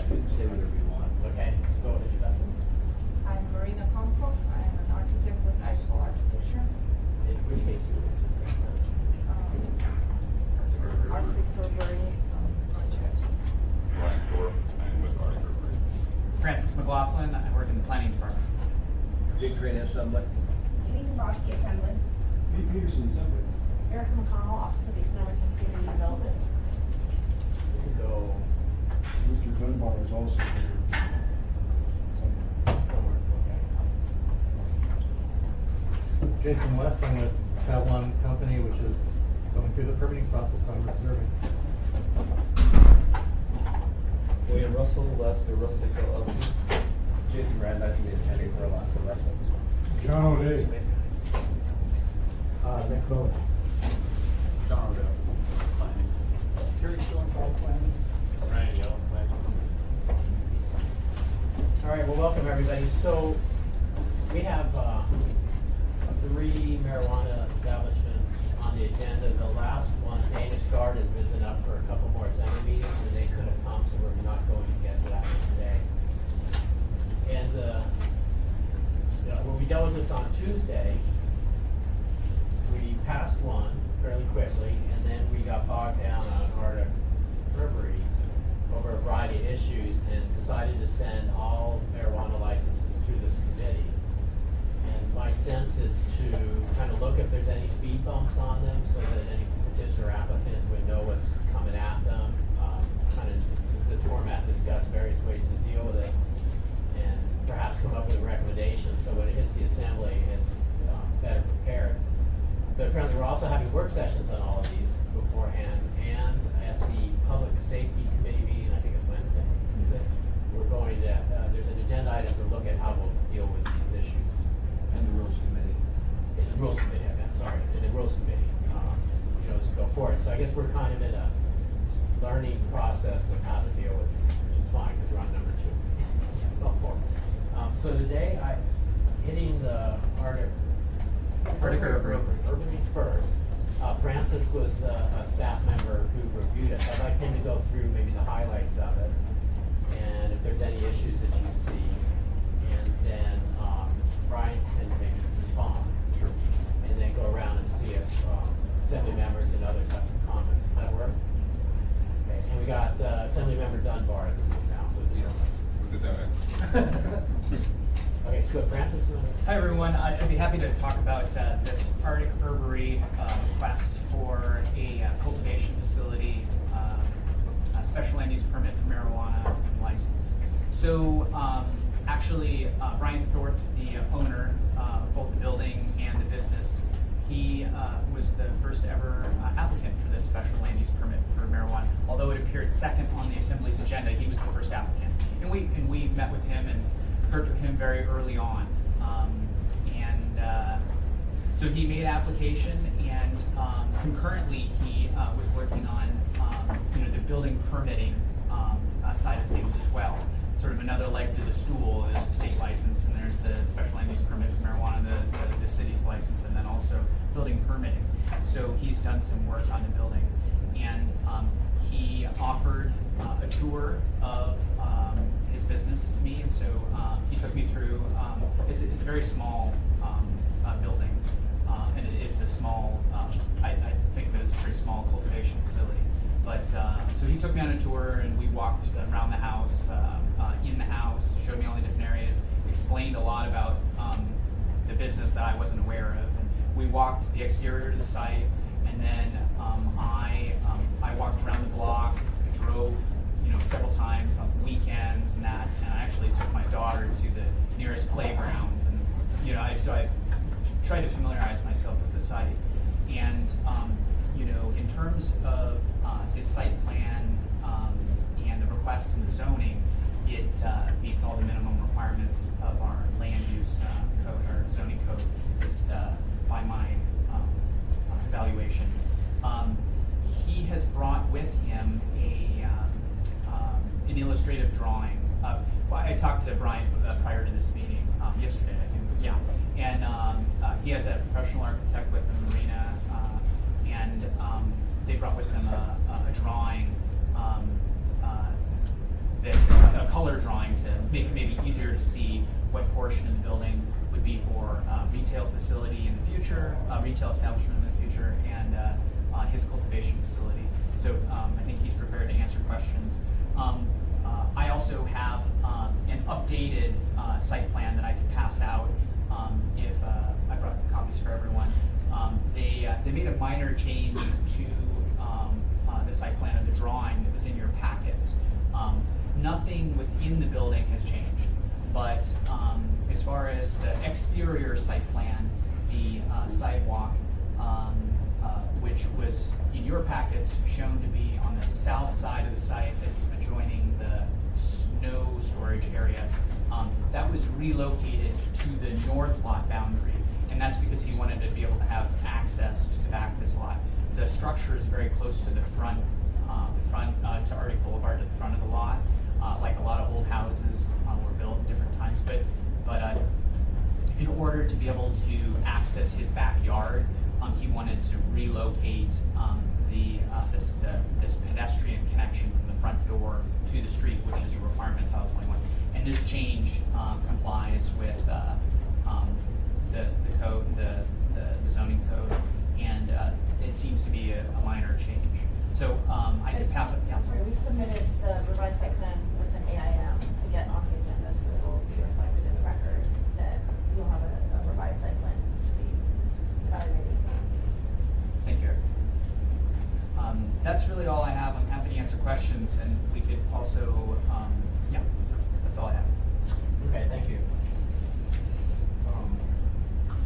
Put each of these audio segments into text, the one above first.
You can say whatever you want. Okay, let's go with introduction. I'm Marina Komkov. I'm an architect with ISO Architecture. In which case you would just Architect for Bernie project. Ryan Thorpe, I'm with Arthur. Francis McLaughlin, I work in the planning department. Big train assembly. Amy Dombrowski, Assembly. Pete Peterson, assembly. Erica McConnell, Office of Economic and Community Development. You can go Mr. Dunbar is also here. somewhere. Okay. Jason West, I'm with Babylon Company, which is going through the permitting process, so I'm reserving. William Russell, Alaska Rustic LLC. Jason Brandeis is the attorney for Alaska Wrestling. John O'Day. Nick Miller. John O'Dell, planning. Terry Stormfall planning. Ryan Yellen, planning. All right, well, welcome everybody. So we have 3 marijuana establishments on the agenda. The last one, Danish Gardens, isn't up for a couple more assembly meetings, and they could have come, so we're not going to get to that one today. And when we dealt with this on Tuesday, we passed one fairly quickly, and then we got bogged down on Arctic Brewery over a variety of issues and decided to send all marijuana licenses through this committee. And my sense is to kind of look if there's any speed bumps on them so that any petitioner applicant would know what's coming at them. Kind of just this format, discuss various ways to deal with it and perhaps come up with recommendations so when it hits the assembly it's better prepared. But apparently we're also having work sessions on all of these beforehand, and at the Public Safety Committee meeting, I think it's Wednesday, we're going to, there's an agenda item to look at how we'll deal with these issues. And the rules committee. In the Rules Committee, I meant, sorry, in the Rules Committee, as we go forward. So I guess we're kind of in a learning process of how to deal with it, which is fine, because we're on number 2. So today, hitting the Arctic Brewery first. Francis was a staff member who reviewed it. I'd like him to go through maybe the highlights of it, and if there's any issues that you see, and then Brian can maybe respond. Sure. And then go around and see if assembly members and others have some comments. Does that work? Okay. And we got Assembly Member Dunbar at the room now with the With the donuts. Okay, so Francis. Hi everyone, I'd be happy to talk about this Arctic Brewery request for a cultivation facility, a special land use permit for marijuana license. So actually, Brian Thorpe, the owner of both the building and the business, he was the first ever applicant for this special land use permit for marijuana. Although it appeared second on the Assembly's agenda, he was the first applicant. And we met with him and heard from him very early on. So he made application, and concurrently he was working on the building permitting side of things as well. Sort of another leg to the stool. There's a state license, and there's the special land use permit for marijuana, the city's license, and then also building permitting. So he's done some work on the building, and he offered a tour of his business to me, and so he took me through. It's a very small building, and it's a small. I think of it as a pretty small cultivation facility. But so he took me on a tour, and we walked around the house, in the house, showed me all the different areas, explained a lot about the business that I wasn't aware of. And we walked the exterior to the site, and then I walked around the block, drove several times on weekends and that, and I actually took my daughter to the nearest playground, and so I tried to familiarize myself with the site. And in terms of his site plan and the request and the zoning, it meets all the minimum requirements of our land use code, our zoning code, is by my evaluation. He has brought with him an illustrative drawing. I talked to Brian prior to this meeting yesterday, I think. Yeah, and he has a professional architect with him, Marina, and they brought with them a drawing that's trying to make it maybe easier to see what portion of the building would be for retail facility in the future, retail establishment in the future, and his cultivation facility. So I think he's prepared to answer questions. I also have an updated site plan that I could pass out if I brought copies for everyone. They made a minor change to the site plan of the drawing that was in your packets. Nothing within the building has changed, but as far as the exterior site plan, the sidewalk, which was in your packets shown to be on the south side of the site that's adjoining the snow storage area, that was relocated to the north lot boundary, and that's because he wanted to be able to have access to the back of this lot. The structure is very close to the front to Arctic Boulevard, to the front of the lot, like a lot of old houses were built at different times. But in order to be able to access his backyard, he wanted to relocate this pedestrian connection from the front door to the street, which is a requirement of Title 21. And this change complies with the code, the zoning code, and it seems to be a minor change. So I could pass it. Yeah. Sorry, we've submitted the revised site plan with an AIM to get on the agenda, so it will be reflected in the record that you'll have a revised site plan to be evaluated. Thank you. That's really all I have. I'm happy to answer questions, and we could also, yeah, that's all I have. Okay, thank you. Do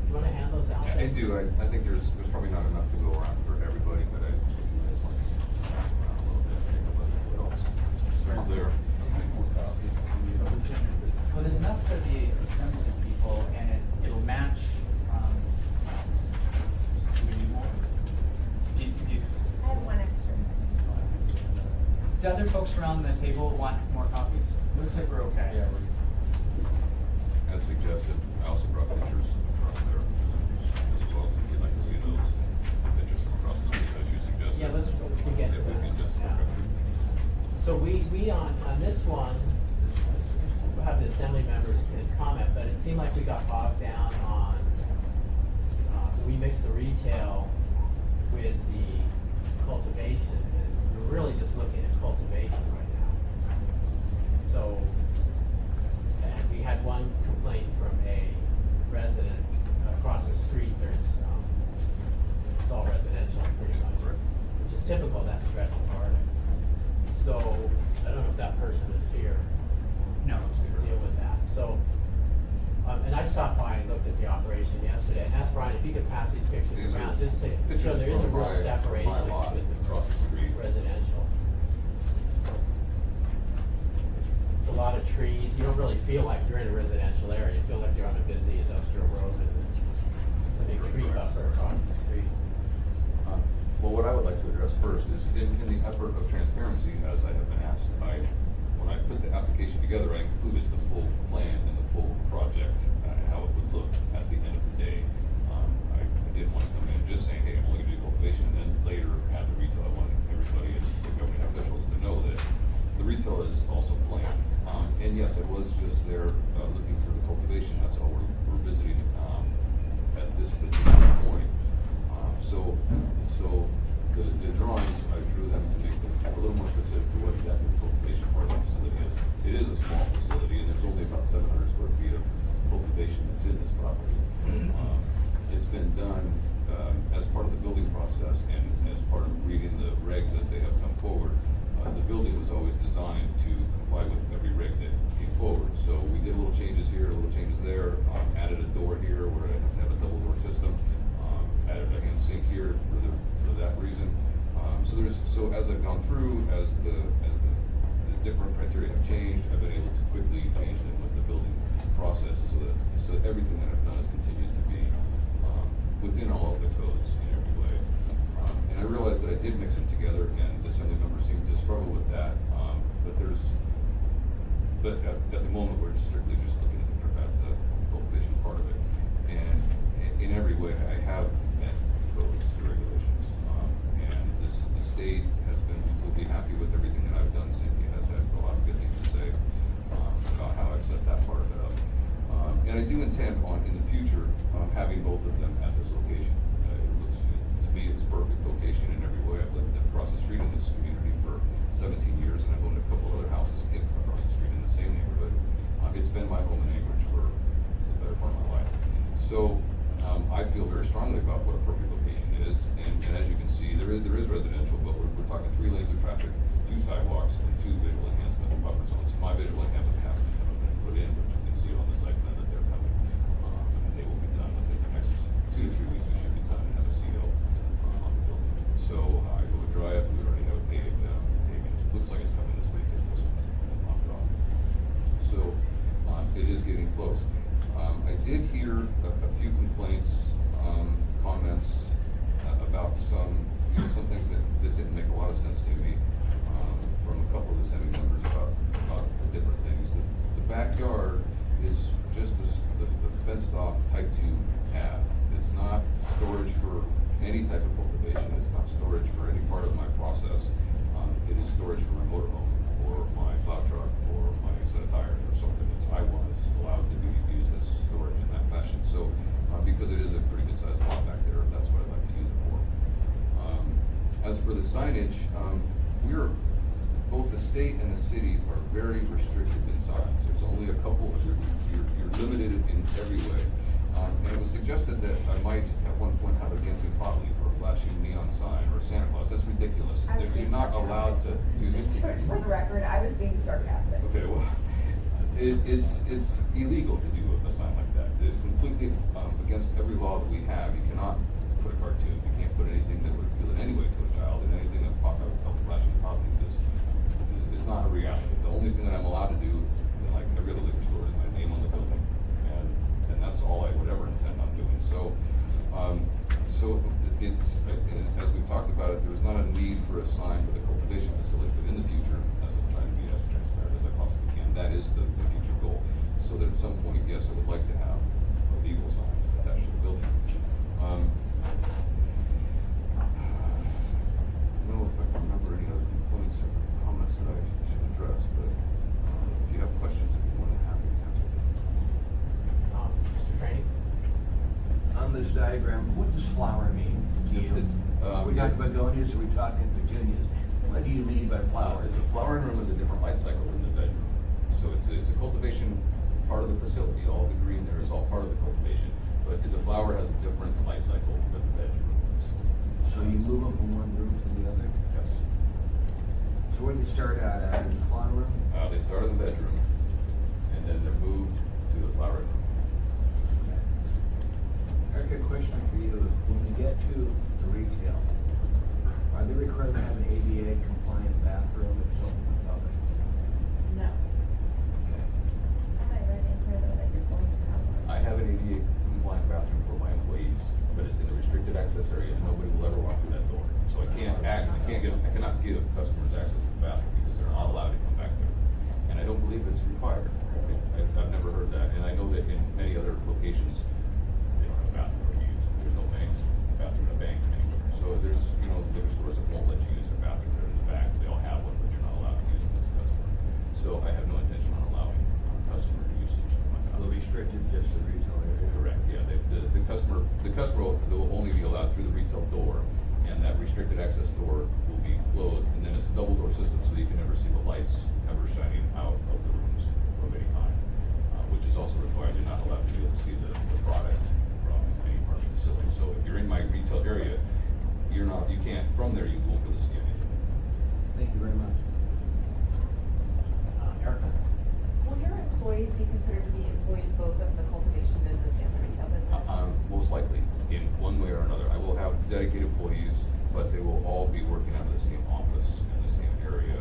you want to hand those out? I do. I think there's probably not enough to go around for everybody, but I just want to pass around a little bit. What else? Start there. Well, there's enough for the assembly people, and it'll match. Do we need more? I have one extra. Do other folks around the table want more copies? Looks like we're okay. Yeah, As suggested, I also brought pictures from there as well, if you'd like to see those pictures from across the street as you suggested. Yeah, we'll get to If we can that. just- Yeah. So we on this one, we'll have the assembly members can comment, but it seemed like we got bogged down on, we mixed the retail with the cultivation, and we're really just looking at cultivation right now. So, and we had one complaint from a resident across the street. It's all residential pretty much, which is typical of that stretch of Florida. So, I don't know if that person is here No. to deal with that. So, and I stopped by and looked at the operation yesterday and asked Brian if he could pass these pictures These are around just to pictures show there is a from real my separation lot with the across the street. residential. It's a lot of trees. You don't really feel like you're in a residential area. You feel like you're on a busy industrial road with a big tree buffer across the street. Well, what I would like to address first is in the effort of transparency, as I have been asked, when I put the application together, I included the full plan and the full project, how it would look at the end of the day. I didn't want to come in just saying, hey, I'm only going to do cultivation, and then later have the retail. I wanted everybody and the government officials to know that the retail is also planned. And yes, I was just there looking through the cultivation. That's all we're visiting at this particular point. So the drawings, I drew them to make them a little more specific to what exactly the cultivation part of the facility is. It is a small facility, and there's only about 700 square feet of cultivation that's in this property. It's been done as part of the building process and as part of reading the regs as they have come forward. The building was always designed to comply with every reg that came forward. So we did little changes here, little changes there, added a door here where I have to have a double door system, added a hand sink here for that reason. So as I've gone through, as the different criteria have changed, I've been able to quickly change them with the building process so that everything that I've done has continued to be within all of the codes in every way. And I realized that I did mix them together, and the assembly members seem to struggle with that. But at the moment, we're strictly just looking at the cultivation part of it. And in every way, I have met the codes, the regulations. And the state has been completely happy with everything that I've done. Cynthia has had a lot of good things to say. having both of them at this location. It looks, to me, it's perfect location in every way. I've lived across the street in this community for 17 years, and I've owned a couple other houses across the street in the same neighborhood. It's been my home in Anchorage for the better part of my life. So I feel very strongly about what a perfect location is, and as you can see, there is residential, but we're talking 3 lanes of traffic, 2 sidewalks, and 2 visual enhancement buffer zones. My visual enhancement hasn't been put in, but you can see on the site plan that they're coming, and they will be done within the next 2 to 3 weeks. We should be done and have a CO on the building. So I go to drive. We already have a paving. It looks like it's coming this week. It's locked off. So it is getting close. I did hear a few complaints, comments about some things that didn't make a lot of sense to me from a couple of the Senate members about different things. The backyard is just the fenced off type 2 pad. It's not storage for any type of cultivation. It's not storage for any part of my process. It is storage for my motorhome or my plow truck or my set of tires or something that I want. It's allowed to be used as storage in that fashion. So because it is a pretty good sized lot back there, that's what I'd like to use it for. As for the signage, both the state and the city are very restricted in signs. There's only a couple. You're limited in every way. And it was suggested that I might at one point have a dancing pot leaf or a flashing neon sign or Santa Claus. That's ridiculous. You're not allowed to do this. Just for the record, I was being sarcastic. Okay, well, it's illegal to do a sign like that. It's completely against every law that we have. You cannot put a cartoon. You can't put anything that would feel in any way to a child, and anything that flashing pot leaf is not a reality. The only thing that I'm allowed to do, like every other liquor store, is my name on the building, and that's all I would ever intend on doing. So it's as we've talked about it, there's not a need for a sign for the cultivation facility, but in the future, as I'm trying to be as transparent as I possibly can, that is the future goal. So that at some point, yes, I would like to have a legal sign attached to the building. I don't know if I can remember any other complaints or comments that I should address, but if you have questions, I'd be more than happy to answer them. Mr. Trainee? On this diagram, what does flower mean to you? Yeah. We talking begonias, or we talking petunias? What do you mean by flower? The flowering room is a different light cycle than the bedroom. So it's a cultivation part of the facility. All the green there is all part of the cultivation. But the flower has a different life cycle than the bedroom is. So you move them from one room to the other? Yes. So where do you start out at, in the flower room? They start in the bedroom, and then they're moved to the flower room. Eric, a question for you. When you get to the retail, are they required to have an ADA compliant bathroom if it's open to the public? No. Okay. I read in here though that you're going to have one. I have an ADA compliant bathroom for my employees, but it's in a restricted access area, and nobody will ever walk through that door. So I cannot give customers access to the bathroom because they're not allowed to come back there. And I don't believe it's required. I've never heard that, and I know that in many other locations, they don't have a bathroom for use. There's no bathroom in a bank anywhere. So there's, liquor stores that won't let you use their bathroom. They're in the back. They all have one, but you're not allowed to use it as a customer. So I have no intention on allowing customer usage of my So bathroom. restricted just to the retail area? Correct, yeah, the customer will only be allowed through the retail door, and that restricted access door will be closed, and then it's a double door system, so you can never see the lights ever shining out of the rooms of any kind, which is also required. You're not allowed to be able to see the product from any part of the facility. So if you're in my retail area, you can't, from there, you won't be able to see anything. Thank you very much. Erica? Will your employees be considered to be employees both of the cultivation business and the retail business? Most likely, in one way or another. I will have dedicated employees, but they will all be working out of the same office in the same area.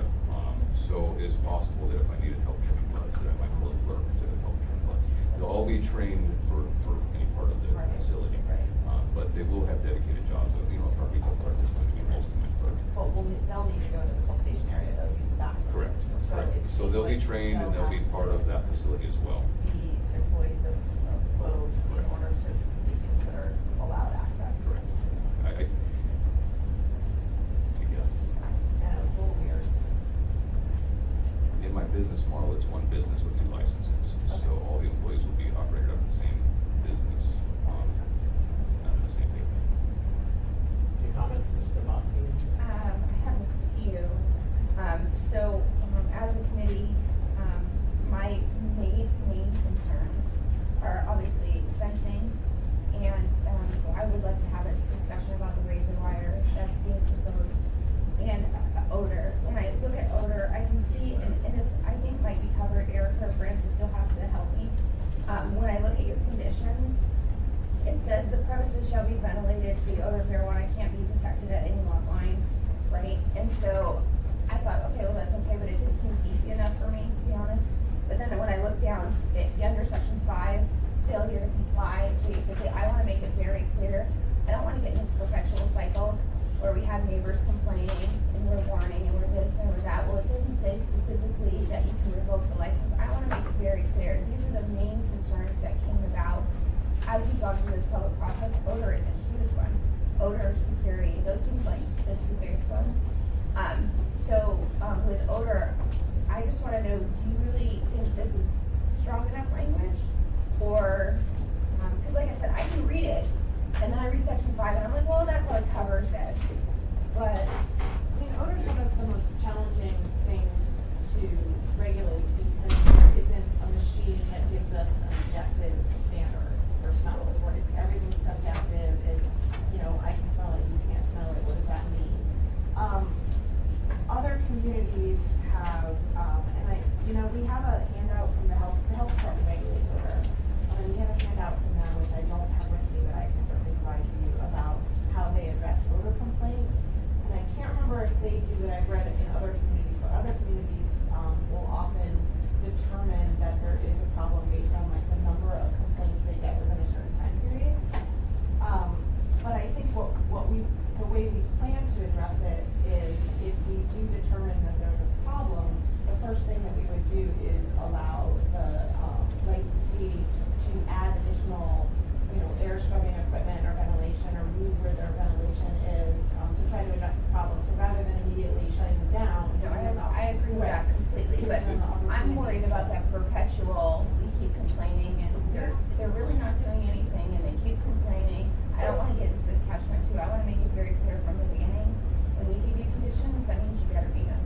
So it's possible that if I needed help trimming bloods, that I might pull a clerk to help trim bloods. They'll all be trained for any part of the Right. facility. Right. But they will have dedicated jobs. Our retail clerk is going to be most of my clerk. But they'll need to go to the cultivation area, they'll use the bathroom. Correct. So Correct. it So they'll be seems like trained and they'll be have part to of that facility as well. Be employees of both in Correct. order to be considered allowed access. Correct. I guess. And it's a little weird. In my business model, it's one business with 2 licenses. So all the employees will be operated under the same business. ventilated, so the odor of marijuana can't be detected at any lot line, right? And so I thought, okay, well, that's okay, but it didn't seem easy enough for me, to be honest. But then when I looked down, under section 5, failure to comply, basically, I wanna make it very clear. I don't wanna get in this perpetual cycle where we have neighbors complaining, and we're warning, and we're this, and we're that. Well, it doesn't say specifically that you can revoke the license. I wanna make it very clear. These are the main concerns that came about as we gone through this public process. Odor is a huge one. Odor, security, those seem like the two biggest ones. With odor, I just wanna know, do you really think this is strong enough language? Or, cause like I said, I can read it, and then I read section 5, and I'm like, well, that probably covers it. But, I mean, odor is one of the most challenging things to regulate because there isn't a machine that gives us an objective standard for smell. Everything's subjective. It's, I can smell it, you can't smell it. What does that mean? Other communities have, we have a handout from the health department regulates odor. And we have a handout from them, which I don't have with me, but I can certainly provide to you about how they address odor complaints. And I can't remember if they do it, I've read it in other communities, but other communities will often determine that there is a problem based on like the number of complaints they get within a certain time period. But I think the way we plan to address it is if we do determine that there's a problem, the first thing that we would do is allow the licensee to add additional, air scrubbing equipment or ventilation or move where their ventilation is to try to address the problem. So rather than immediately shutting them down. I agree with that completely, but I'm worried about that perpetual, we keep complaining, and they're really not doing anything, and they keep complaining. I don't wanna get into this catch-22. I wanna make it very clear from the beginning, when we give you conditions, that means you better meet them.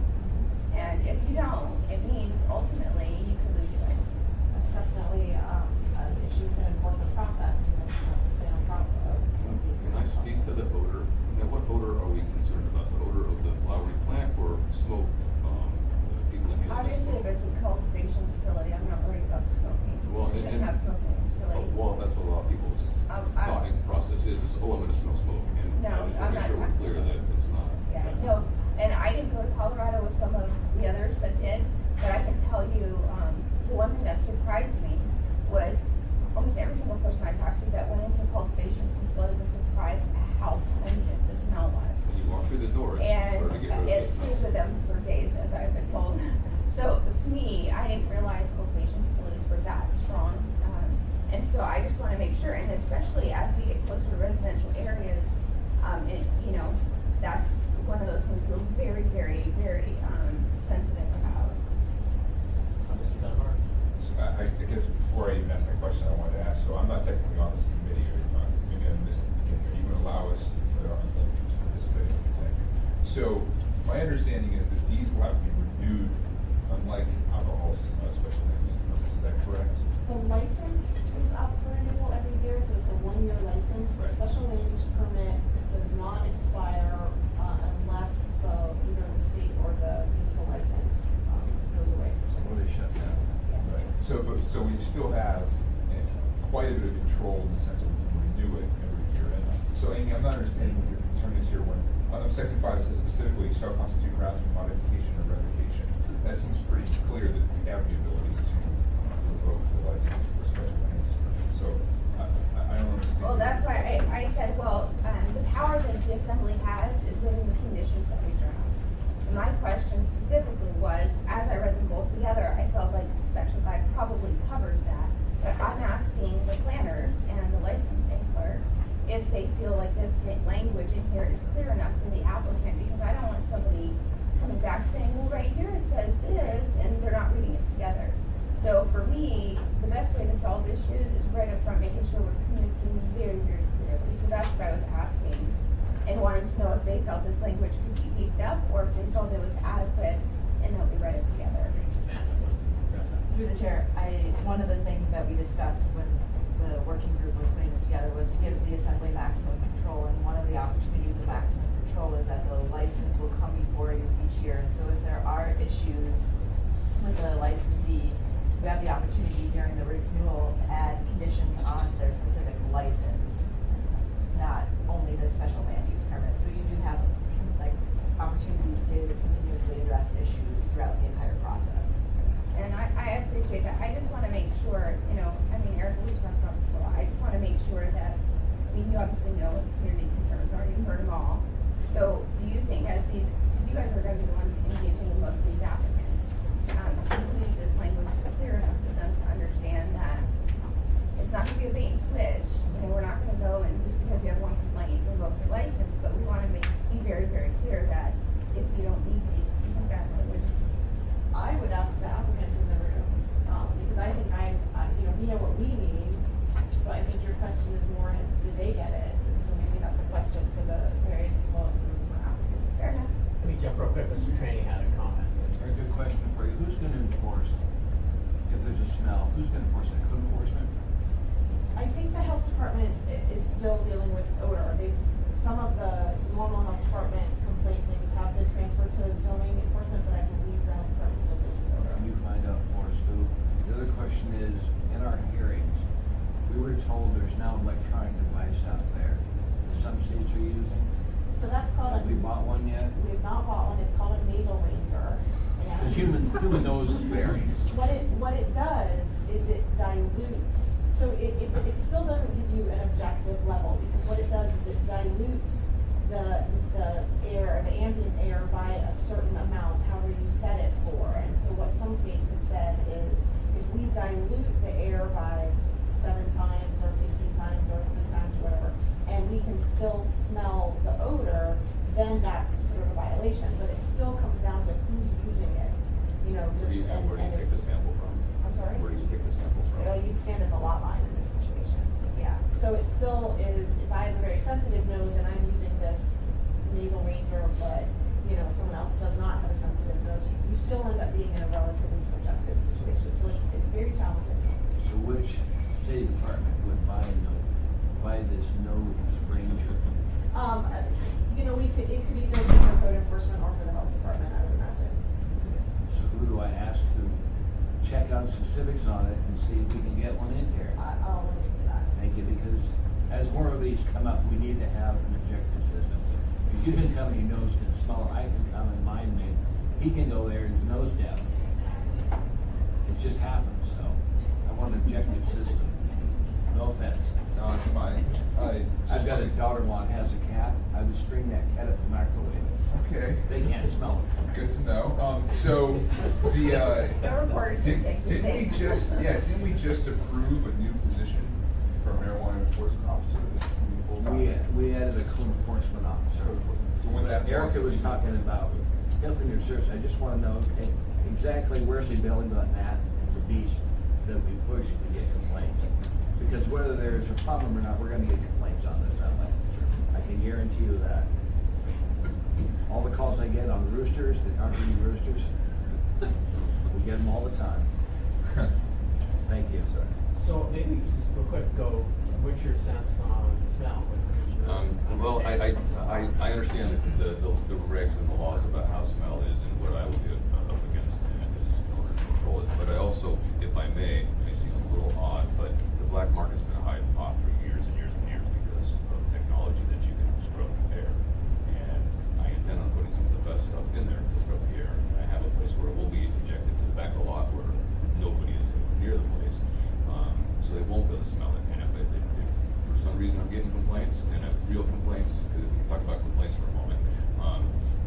And if you don't, it means ultimately you could lose your license. That's definitely an issue to enforce the process and that's have to stay on top of. Can I speak to the odor? Now, what odor are we concerned about? The odor of the flowering plant or smoke? People inhaling Obviously, smoke? if it's a cultivation facility, I'm not worried about the smoking. Well, You shouldn't have smoking in a facility. Well, that's what a lot of people's thought process is, I'm gonna smell smoke. And No, I just I'm wanna make not sure we're talking clear about that it's not. Yeah, no, and I didn't go to Colorado with some of the others that did, but I can tell you, the one thing that surprised me was almost every single person I talked to that went into a cultivation facility was surprised at how pungent the smell was. When you walk through the door, And it's hard to get rid of it the stayed smell. with them for days, as I've been told. So to me, I didn't realize cultivation facilities were that strong. And so I just want to make sure, and especially as we get closer to residential areas, that's one of those things we're very, very, very sensitive about. Mr. Dunbar? So I guess before I even ask my question, I wanted to ask, so I'm not technically on this committee, or maybe I missed the beginning, are you going to allow us to participate? Okay. So my understanding is that these will have to be renewed, unlike alcohol special land use permits, is that correct? The license is up for renewal every year, so it's a 1-year license. The Right. special land use permit does not expire unless either the state or the regional license goes away for some Or they shut down. Yeah. Right. So we still have quite a bit of control in the sense that we can renew it every year. And so Amy, I'm not understanding what your concern is here when, section 5 says specifically shall constitute grounds for modification or revocation. That seems pretty clear that we have the ability to revoke the license for special land use permit. So I don't understand. Well, that's why I said, the power that the assembly has is within the conditions that we draft. And my question specifically was, as I read them both together, I felt like section 5 probably covers that. But I'm asking the planners and the licensing clerk if they feel like this language in here is clear enough for the applicant, because I don't want somebody coming back saying, well, right here it says this, and they're not reading it together. So for me, the best way to solve issues is right up front, making sure we're communicating very, very clearly. So that's what I was asking, and wanting to know if they felt this language could be beefed up, or if they felt it was adequate, and that we read it together. Through the chair, one of the things that we discussed when the working group was putting this together was to give the assembly maximum control, and one of the opportunities of maximum control is that the license will come before you each year. And so if there are issues with the licensee, we have the opportunity during the renewal to add conditions onto their specific license, not smell, who's gonna enforce that, code enforcement? I think the health department is still dealing with odor. Some of the normal health department complaint things have been transferred to zoning enforcement, but I believe the health department still deals with odor. Can you find out for us, Stu? The other question is, in our hearings, we were told there's now electronic device out there that some states are using. So that's called Have we bought one yet? We have not bought one. It's called a nasal ranger. Because human nose is varying. What it does is it dilutes. So it still doesn't give you an objective level, because what it does is it dilutes the air, the ambient air by a certain amount, however you set it for. And so what some states have said is, if we dilute the air by 7 times or 15 times or 3 times or whatever, and we can still smell the odor, then that's considered a violation. But it still comes down to who's using it, you know. Where do you take the sample from? I'm sorry? Where do you take the sample from? You'd stand at the lot line in this situation. Yeah. So it still is, if I have a very sensitive nose and I'm using this nasal ranger, but you know, someone else does not have a sensitive nose, you still end up being in a relatively subjective situation. So it's very challenging. So which city department would buy this nose ranger? You know, it could either be for code enforcement or for the health department, I would imagine. So who do I ask to check out specifics on it and see if we can get one in here? I'll look into that. Thank you, because as more of these come up, we need to have an objective system. If you can come and your nose can smell it, I can come and mine me. He can go there and his nose down. It just happens, so I want an objective system. No offense. No, it's fine. I've got a daughter-in-law that has a cat. I would string that cat up the microwave. Okay. They can't smell it. Good to know. So the The reporters can take the didn't we just approve a new position for a marijuana enforcement officer? That's gonna be full-time? We added a code enforcement officer. So when that Erica was talking about helping your search, I just wanna know exactly where's he building on that, the beast that we push to get complaints. Because whether there's a problem or not, we're gonna get complaints on this outlet. I can guarantee you that. All the calls I get on roosters that aren't really roosters, we get them all the time. Thank you. So maybe just real quick, what's your sense on smell? Well, I understand the regs and the laws about how smell is and what I would be up against in order to control it. But I also, if I may seem a little odd, but the black market's been a high pot for years and years and years because of technology that you can scrub the air. And I intend on putting some of the best stuff in there to scrub the air. I have a place where it will be injected to the back of the lot where nobody is near the place. So they won't be able to smell it. And if for some reason I'm getting complaints, and if real complaints, because we can talk about complaints for a moment,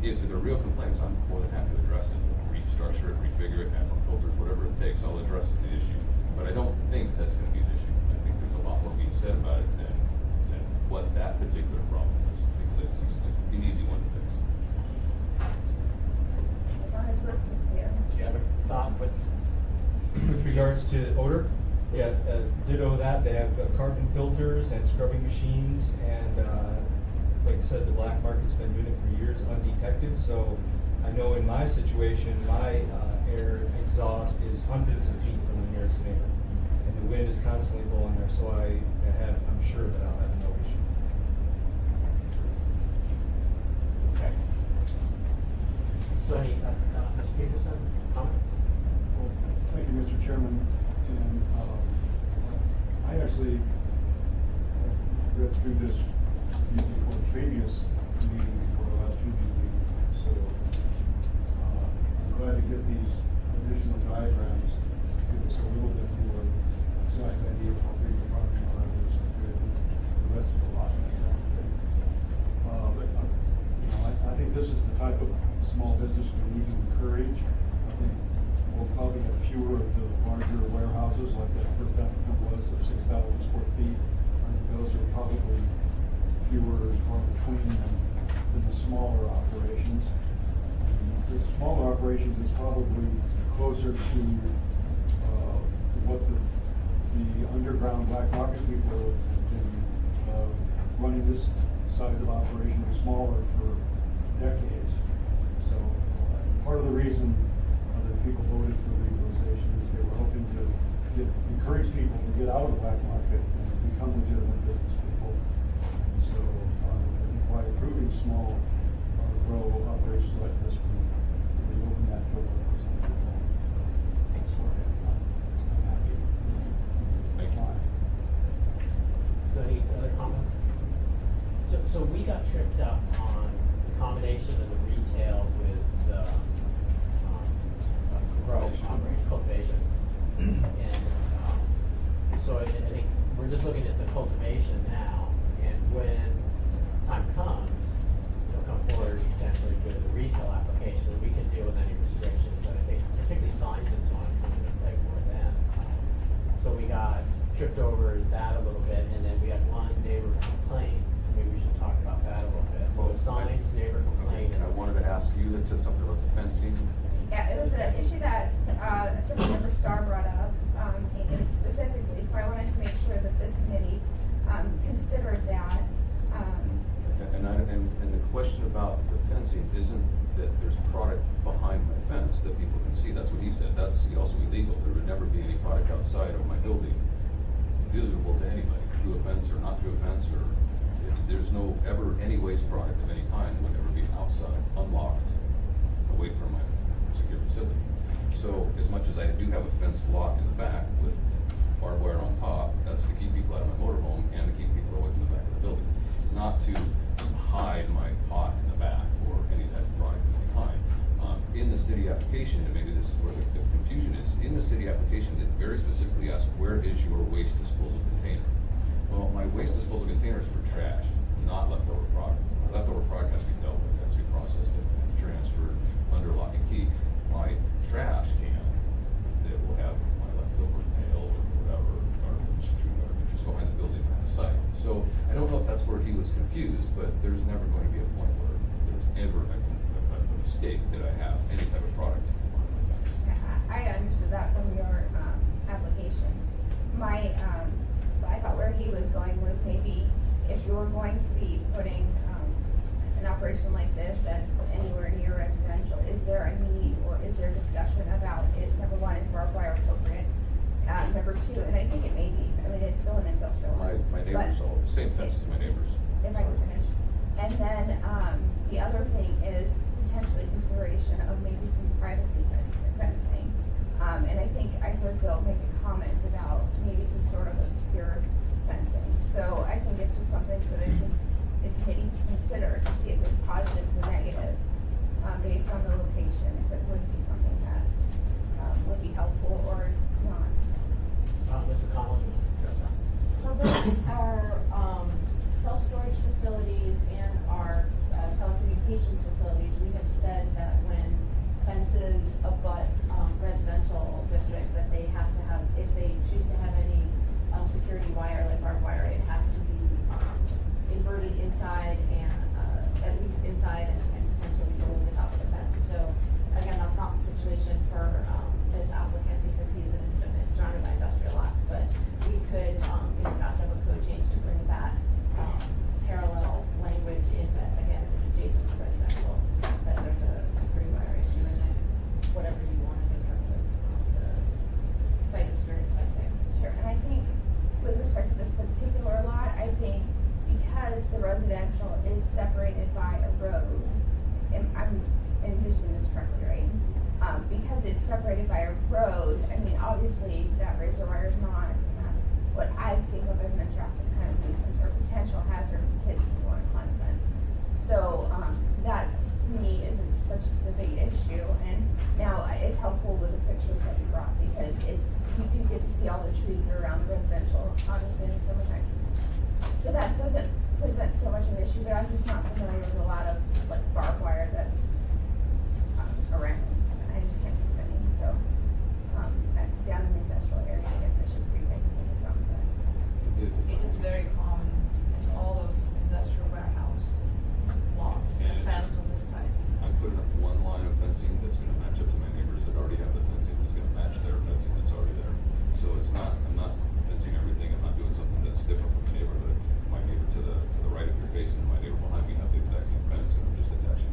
if they're real complaints, I'm more than happy to address it, restructure it, refigure it, add more filters, whatever it takes, I'll address the issue. But I don't think that's going to be an issue. I think there's a lot more being said about it than what that particular problem is, because it's an easy one to fix. As long as we're clear. Do you have a thought? With regards to odor, yeah, ditto that. They have carbon filters and scrubbing machines, and like I said, the black market's been doing it for years undetected. So I know in my situation, my air exhaust is hundreds of feet from the nearest neighbor, and the wind is constantly blowing there. So I'm sure that I'll have no issue. Okay. So any, Mr. Peterson, comments? Thank you, Mr. Chairman. And I actually read through this before the previous meeting, before the last few meetings. So I'm glad to get these additional diagrams, give us a little bit more exact idea of how big the parking lot is compared to the rest of the lot. But I think this is the type of small business we need to encourage. I think we'll probably have fewer of the larger warehouses like that first applicant was of 6,000 square feet. I think those are probably fewer and far between than the smaller operations. The smaller operations is probably closer to what the underground black market people have been running this size of operation or smaller for decades. So part of the reason that people voted for legalization is they were hoping to small, grow operations like this when we open that door. That's why I'm happy. Thank you. So any other comments? So we got tripped up on the combination of the retail with the, grow operation, cultivation. And, so I think we're just looking at the cultivation now, and when time comes, they'll come forward potentially with the retail application, and we can deal with any restrictions that I think, particularly signs and so on, come into play for then. So we got tripped over that a little bit, and then we had one neighbor complain, so maybe we should talk about that a little bit. So signs, neighbor complaint. And I wanted to ask you that said something about the fencing. Yeah, it was an issue that, Supermember Starr brought up, and specifically, so I wanted to make sure that this committee, considered that, And the question about the fencing isn't that there's product behind my fence that people can see. That's what he said. That's also illegal. There would never be any product outside of my building visible to anybody, through a fence or not through a fence, or there's no ever any waste product of any kind that would ever be outside, unlocked, away from my secure facility. So as much as I do have a fenced lot in the back with barbed wire on top, that's to keep people out of my motorhome and to keep people away from the back of the building. Not to hide my pot in the back or any type of product of any kind. In the city application, and maybe this is where the confusion is, in the city application, it very specifically asks, where is your waste disposal container? Well, my waste disposal container is for trash, not leftover product. Leftover product has to be dealt with, has to be processed and transferred under lock and key. My trash can, that will have my leftover mail or whatever, garbage, true garbage, is behind the building on the site. So I don't know if that's where he was confused, but there's never going to be a point where there's ever a mistake that I have any type of product on my fence. I understood that from your, application. I thought where he was going was maybe if you were going to be putting, an operation like this that's anywhere near residential, is there a need or is there discussion about it? Number one, is barbed wire appropriate? Number two, and I think it may be, I mean, it's still an industrial. My neighbors, all same fence as my neighbors. If I can finish. And then, the other thing is potentially consideration of maybe some privacy fencing. And I think I heard Bill make a comment about maybe some sort of obscure fencing. So I think it's just something for the committee to consider to see if there's positives or negatives, based on the location, if it would be something that, would be helpful or not. Mr. Collins, you want to address that? For both our self-storage facilities and our telecommunications facilities, we have said that when fences abut residential districts, that they have to have, if they choose to have any security wire, like barbed wire, it has to be inverted inside and at least inside and potentially below the top of the fence. So again, that's not the situation for this applicant because he is surrounded by industrial lots, but we could in fact have a code change to bring that parallel language in that again if it's adjacent to residential, that there's a security wire issue and then whatever you wanted in terms of the site experience fencing. Sure, and I think with respect to this particular lot, I think because the residential is separated by a road, and I'm envisioning this correctly, right? Because it's separated by a road, I mean, obviously that razor wire is not what I think of as an attractive kind of nuisance or potential hazard to kids who want to climb a fence. So, that to me isn't such the big issue, and now it's helpful with the pictures that you brought because you do get to see all the trees that are around the residential, obviously in the summertime. So that doesn't present so much of an issue, but I'm just not familiar with a lot of like barbed wire that's around. I just can't think of any, so, down in the industrial area, I guess I should pre-think of something. It is very common in all those industrial warehouse lots, the And fence of this type. I'm putting up one line of fencing that's gonna match up to my neighbors that already have the fencing, that's gonna match their fencing that's already there. So it's not, I'm not fencing everything, I'm not doing something that's different from the neighborhood. My neighbor to the right of your face and my neighbor behind me have the exact same fence, and I'm just attaching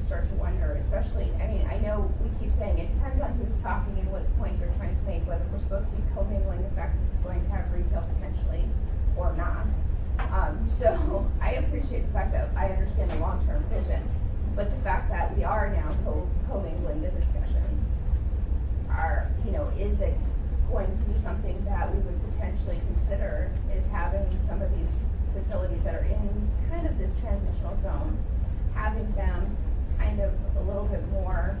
start to wonder, especially, I mean, I know we keep saying it depends on who's talking and what point they're trying to make, whether we're supposed to be commingling the fact this is going to have retail potentially or not. So I appreciate the fact that I understand the long-term vision, but the fact that we are now commingling the discussions are, you know, is it going to be something that we would potentially consider is having some of these facilities that are in kind of this transitional zone, having them kind of a little bit more,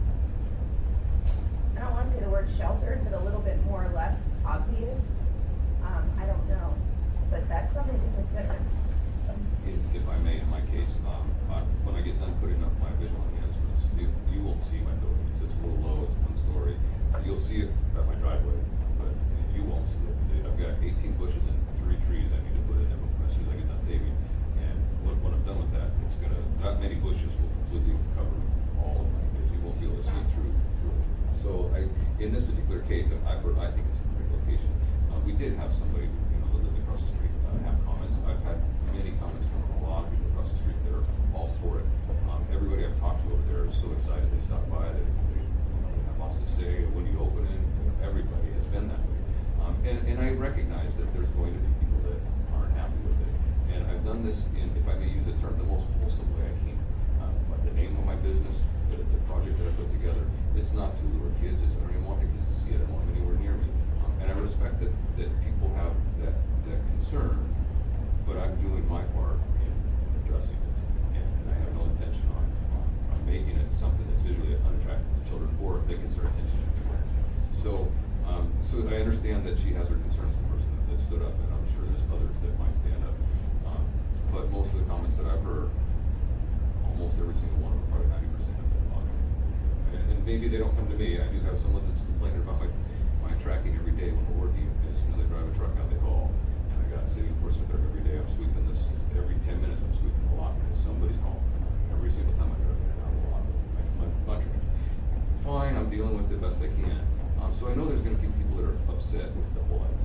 I don't wanna say the word sheltered, but a little bit more or less obvious. I don't know, but that's something to consider. So. If I may, in my case, when I get done putting up my visual enhancements, you won't see my building. It's a little low, it's one story. You'll see it at my driveway, but you won't see it. I've got 18 bushes and 3 trees I need to put in there as soon as I get done paving. And when I'm done with that, it's gonna, not many bushes will completely cover all of my areas. You won't be able to see through it. So in this particular case, I think it's a great location. We did have somebody, you know, that lived across the street have comments. I've had many comments from a lot of people across the street that are all for it. Everybody I've talked to over there is so excited they stopped by. They have lots to say. When you open it, everybody has been that way. And I recognize that there's going to be people that aren't happy with it. And I've done this in, if I may use the term, the most wholesome way I can. The name of my business, the project that I put together, it's not to lure kids. I don't even want the kids to see it. I don't want them anywhere near me. And I respect that people have that concern, but I'm doing my part in addressing it. And I have no intention on making it something that's visually unattractive to children or they can start attention to parents. So I understand that she has her concerns, the person that stood up, and I'm sure there's others that might stand up. But most of the comments that I've heard, almost every single one of them, probably 90% have been positive. And maybe they don't come to me. I do have someone that's complaining about my tracking every day when we're working. As soon as I drive a truck out, they call. And I got city enforcement there every day. I'm sweeping this every 10 minutes. I'm sweeping a lot because somebody's calling. Every single time I drive in and out of the lot. Fine, I'm dealing with it best I can. So I know there's going to be people that are upset with the whole idea.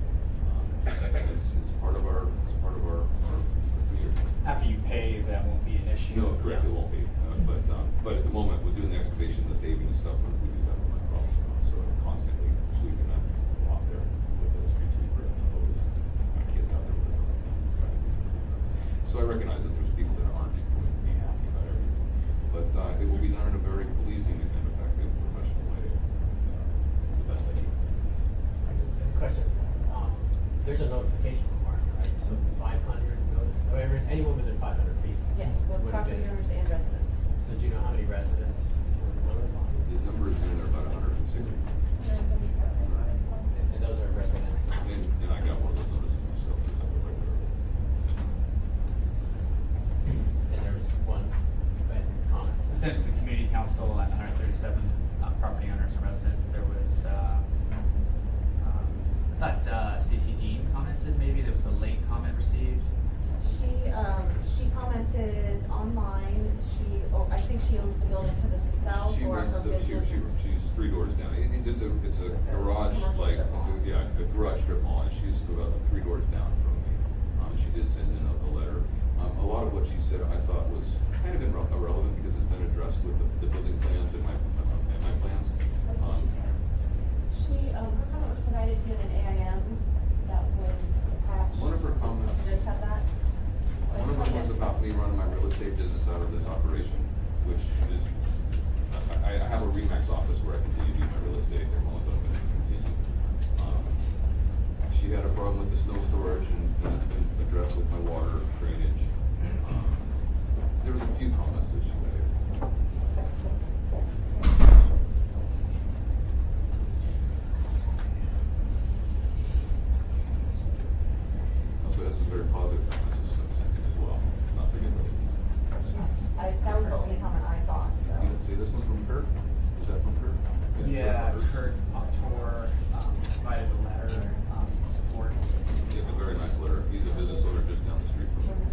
It's part of our community. After you pay, that won't be an issue. No, correct, it won't be. But at the moment, we're doing the excavation, the paving and stuff, when we do that, we're not problem. So constantly sweeping that lot there with the street sweeper and the hose. Kids out there with it. So I recognize that there's people that aren't going to be happy about everything. But it will be done in a very pleasing and effective, professional way, the best I can. I just have a question. There's a notification requirement, right? So 500 notice, anyone within 500 feet. Yes, both would property get it. owners and residents. So do you know how many residents were notified? The number is in there about 160. And those are residents? And I got one of those notices myself, because I would regularly. And there was one comment. Sent to the community council at 137 property owners and residents. There was, I thought Stacy Dean commented, maybe there was a late comment received. She commented online. I think she owns the building to the south She or runs her the, business. she's 3 doors down. It's a garage, like, a garage strip mall, and she's about 3 doors down from me. She did send in a letter. A lot of what she said I thought was kind of irrelevant because it's been addressed with the building plans and my plans. Her comment was provided to an AIM that was attached. One of her comments. You guys have that? One of them was about me running my real estate business out of this operation, which is, I have a RE/MAX office where I continue to do my real estate as long as I'm going to continue. She had a problem with the snow storage, and it's been addressed with my water drainage. There was a few comments that she made. So that's a very positive comment as well. Not forget what it is. That was the only comment I saw, so. You didn't see this one from Kurt? Is that from Kurt? Yeah, Kurt Octor provided a letter in support. Yeah, a very nice letter. He's a business owner just down the street from me.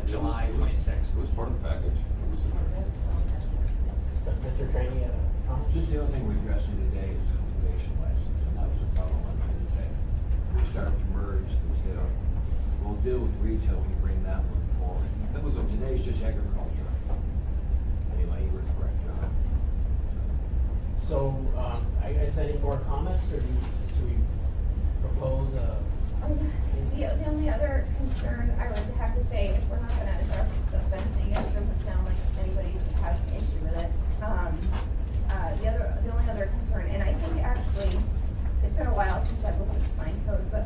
July 26th. It was part of the package. It was in there. So, Mr. Trainee, comment? Just the only thing we're addressing today is the cultivation license, and that was a problem on Tuesday. We started to merge the two. We'll deal with retail when we bring that one forward. That was So today's just agriculture. Anyway, So, I guess any more comments, or should we propose The only other concern I would have to say, if we're not gonna address the fencing, it doesn't sound like anybody's has an issue with it. The only other concern, and I think actually, it's been a while since I've looked at the sign code, but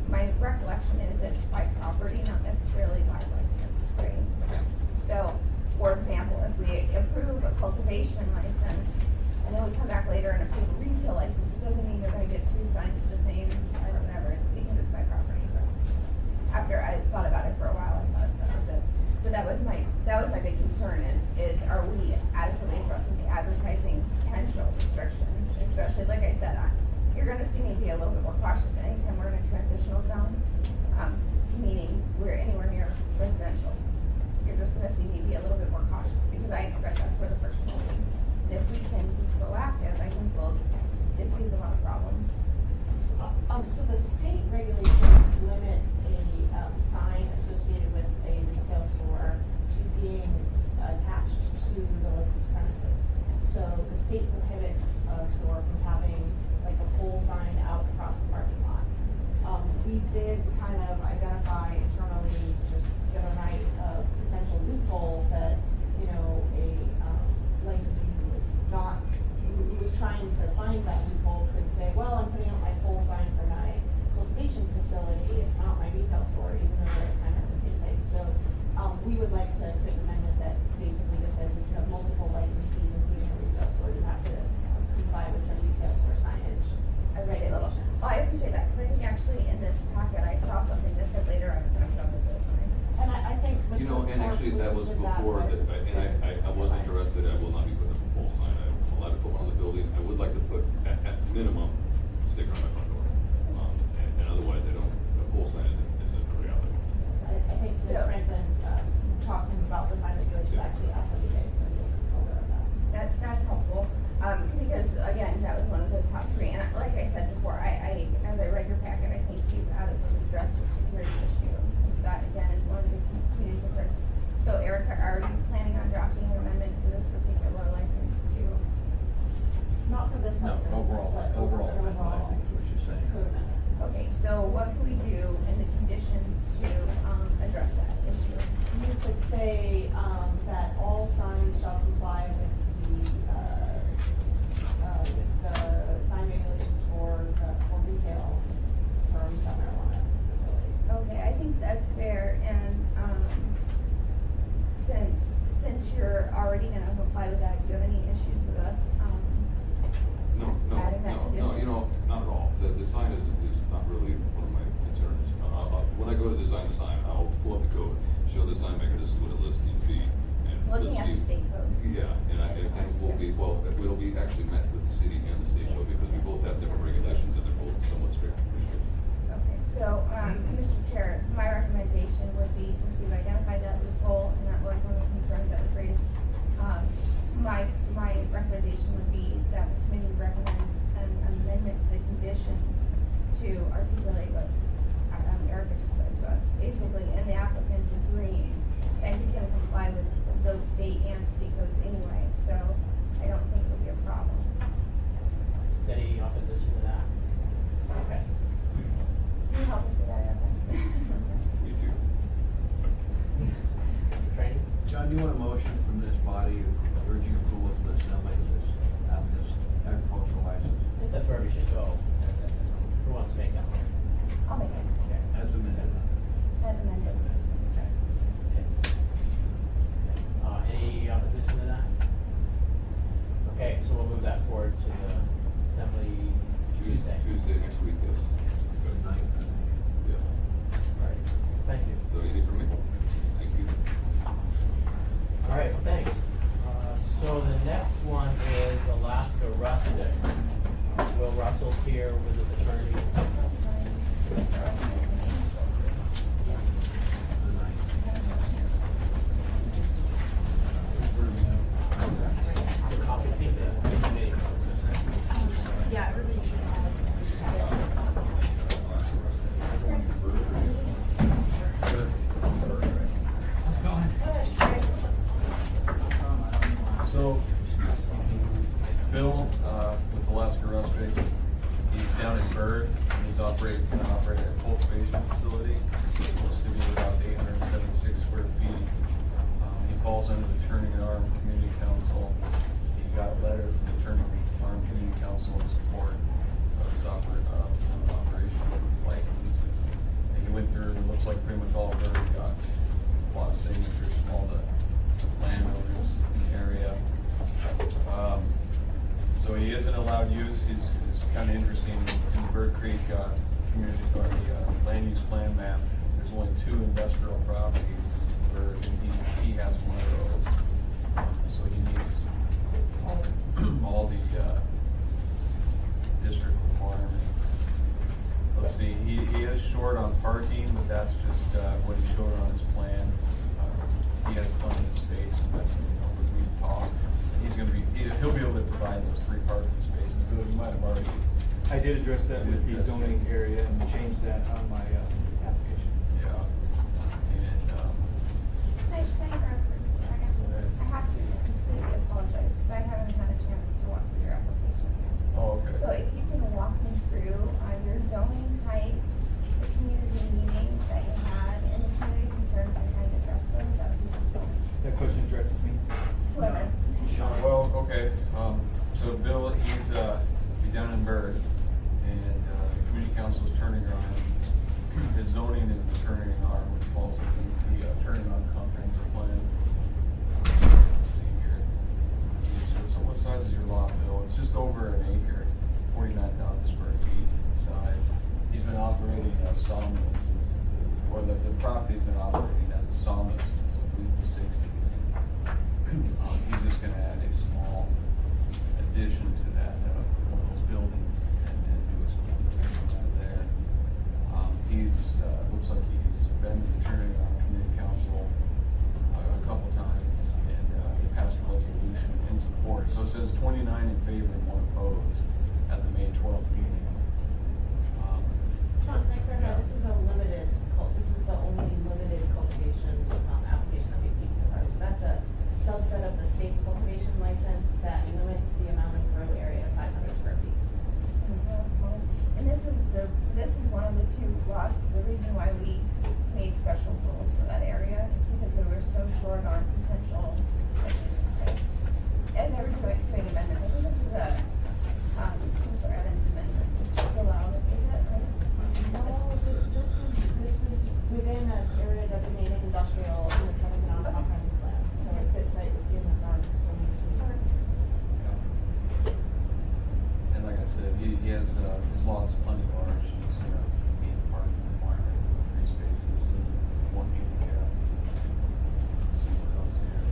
my recollection is it's by property, not necessarily by license, right? So, for example, if we approve a cultivation license, and then we come back later and approve a retail license, it doesn't mean they're gonna get two signs of the same, or whatever, because it's by property, but after I thought about it for a while, I thought that was it. So that was my big concern is are we adequately addressing the advertising potential restrictions, especially, like I said, you're gonna see me be a little bit more cautious anytime we're in a transitional zone, meaning we're anywhere near residential. You're just gonna see me be a little bit more cautious, because I expect that's where the friction will be. And if we can be proactive, I think we'll diffuse a lot of problems. So the state regulations limit a sign associated with a retail store to being attached to the licensed premises. So the state prohibits a store from having like a pole sign out across the parking lot. We did kind of identify internally just the other night a potential loophole that, you know, a licensee who was trying to find that loophole could say, well, I'm putting up my pole sign for my cultivation facility, it's not my retail store, even though they're kind of the same thing. So we would like to create an amendment that basically just says if you have multiple licensees, including a retail store, you have to comply with the retail store signage regulations. Well, I appreciate that, because I think actually in this packet, I saw something that said later I was gonna put up a bill sign. And I think. You know, and actually that was before, I wasn't interested, I will not be putting up a pole sign, I'm allowed to put one on the building, I would like to put, at minimum, a sticker on my front door. And otherwise, a pole sign isn't really out there. I think Ms. Franklin talked to him about the sign regulation actually after the day, so he was aware of that. That's helpful, because again, that was one of the top three, and like I said before, I as I read your packet, I think you adequately addressed your security issue, because that again is one of the community concerns. So Erica, are you planning on drafting an amendment for this particular license too? Not for this No, license, overall, but overall, I overall. think is what she's saying. Code amendment. Okay, so what can we do in the conditions to, address that issue? You could say, that all signs shall comply with the sign regulations for retail marijuana facility. Okay, I think that's fair, and, since you're already gonna comply with that, do you have any issues with us, adding that condition? You know, not at all. The sign is not really one of my concerns. When I go to design a sign, I'll pull up the code, show the sign maker, this is what it lists needs to be. And Looking let's at the see. state code. Yeah, and it'll be actually met with the city and the state code, because we both have different regulations and they're both somewhat strict. Okay, so, Mr. Chair, my recommendation would be, since we've identified that loophole, and that was one of the concerns that was raised, my recommendation would be that the committee recommends an amendment to the conditions to articulate what Erica just said to us, basically, and the applicant's agreeing, and he's gonna comply with those state and state codes anyway, so I don't think it'll be a problem. Is any opposition to that? Okay. Can you help us with that, Erica? Me too. Mr. Training? John, do you want a motion from this body urging approval for this agricultural license? I think that's where we should go. Who wants to make that one? I'll make it, Okay. As amended. as amended. Okay. Any opposition to that? Okay, so we'll move that forward to the assembly Tuesday. Tuesday next week, yes. Good night. Yeah. All right, thank you. So anything from me? Thank you. All right, well, thanks. So the next one is Alaska Rustic. Will Russell's here with his attorney. Yeah, everybody should have. How's it going? So, Bill, Turning Arm Community Council. He got a letter from the Turning Arm Community Council in support of his operational license. And he went through, it looks like pretty much all of it, he got a lot of signatures from all the landowners in the area. So he isn't allowed use. It's kind of interesting, in the Bird Creek community, or the land use plan map, there's only 2 industrial properties where he has one of those. So he needs all the district requirements. Let's see, he is short on parking, but that's just what he showed on his plan. He has plenty of space, and that's, we've talked. He'll be able to provide those 3 parking spaces. Bill, you might have already. I did address that with the zoning area and changed that on my application. Yeah. And, Can I interrupt for just a second? I have to completely apologize, because I haven't had a chance to walk through your application yet. oh, okay. So if you can walk me through your zoning type, the community meetings that you had, and the community concerns and how you address those, that would be helpful. That question is directed to me. Whoever. Well, okay, so Bill, he's down in Bird, and the community council is Turning Arm. His zoning is the Turning Arm, which falls within the Turning Arm comprehensive plan. Let's see here. So what size is your lot, Bill? It's just over an acre, 49,000 square feet in size. He's been operating a sawmill since, or the property's been operating as a sawmill since, I believe, the 60s. He's just gonna add a small addition to that, one of those buildings, and do his corner there. He's, looks like he's been to the Turning Arm Community Council a couple times, and he passed a resolution in support. So it says 29 in favor and 1 opposed at the May 12th meeting. John, can I clarify, this is a limited, this is the only limited cultivation, application that we seek to file. So that's a subset of the state's cultivation license that limits the amount of grow area to 500 square feet. And this is one of the 2 lots. The reason why we made special rules for that area is because we were so short on potential. As I was doing amendments, I think this is a Mr. Evans amendment. Allowed, is it right? No, this is within an area designated industrial in the Covington comprehensive plan. So it fits right within the zoning district. And like I said, he has, his lot's plenty large, he's gonna meet the parking requirement, 3 spaces, and 1 handicap. Let's see what else here.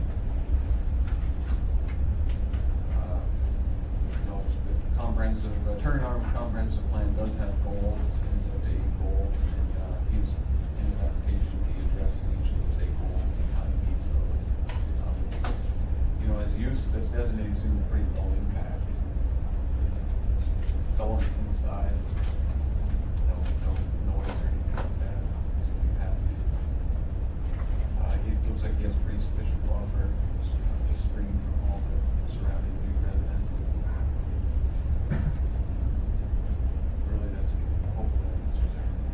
The comprehensive, Turning Arm comprehensive plan does have goals, and the 8 goals, and he's, in his application, he addresses each of those 8 goals and how he meets those. His use that's designated is going to be pretty low impact. Don't inside, no noise or anything like that. He's going to be happy. It looks like he has pretty sufficient buffer, just screened from all the surrounding new residences. Really, that's hopefully that answers everything.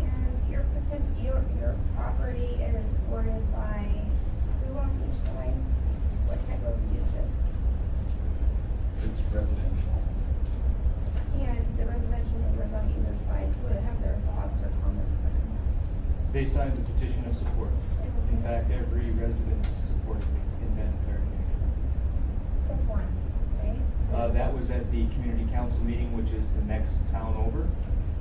And your property is bordered by who on each side? What type of uses? It's residential. And the residential neighbors on either side would have their thoughts or comments then? They signed the petition of support. In fact, every resident supports me in that area. Except one, right? That was at the community council meeting, which is the next town over.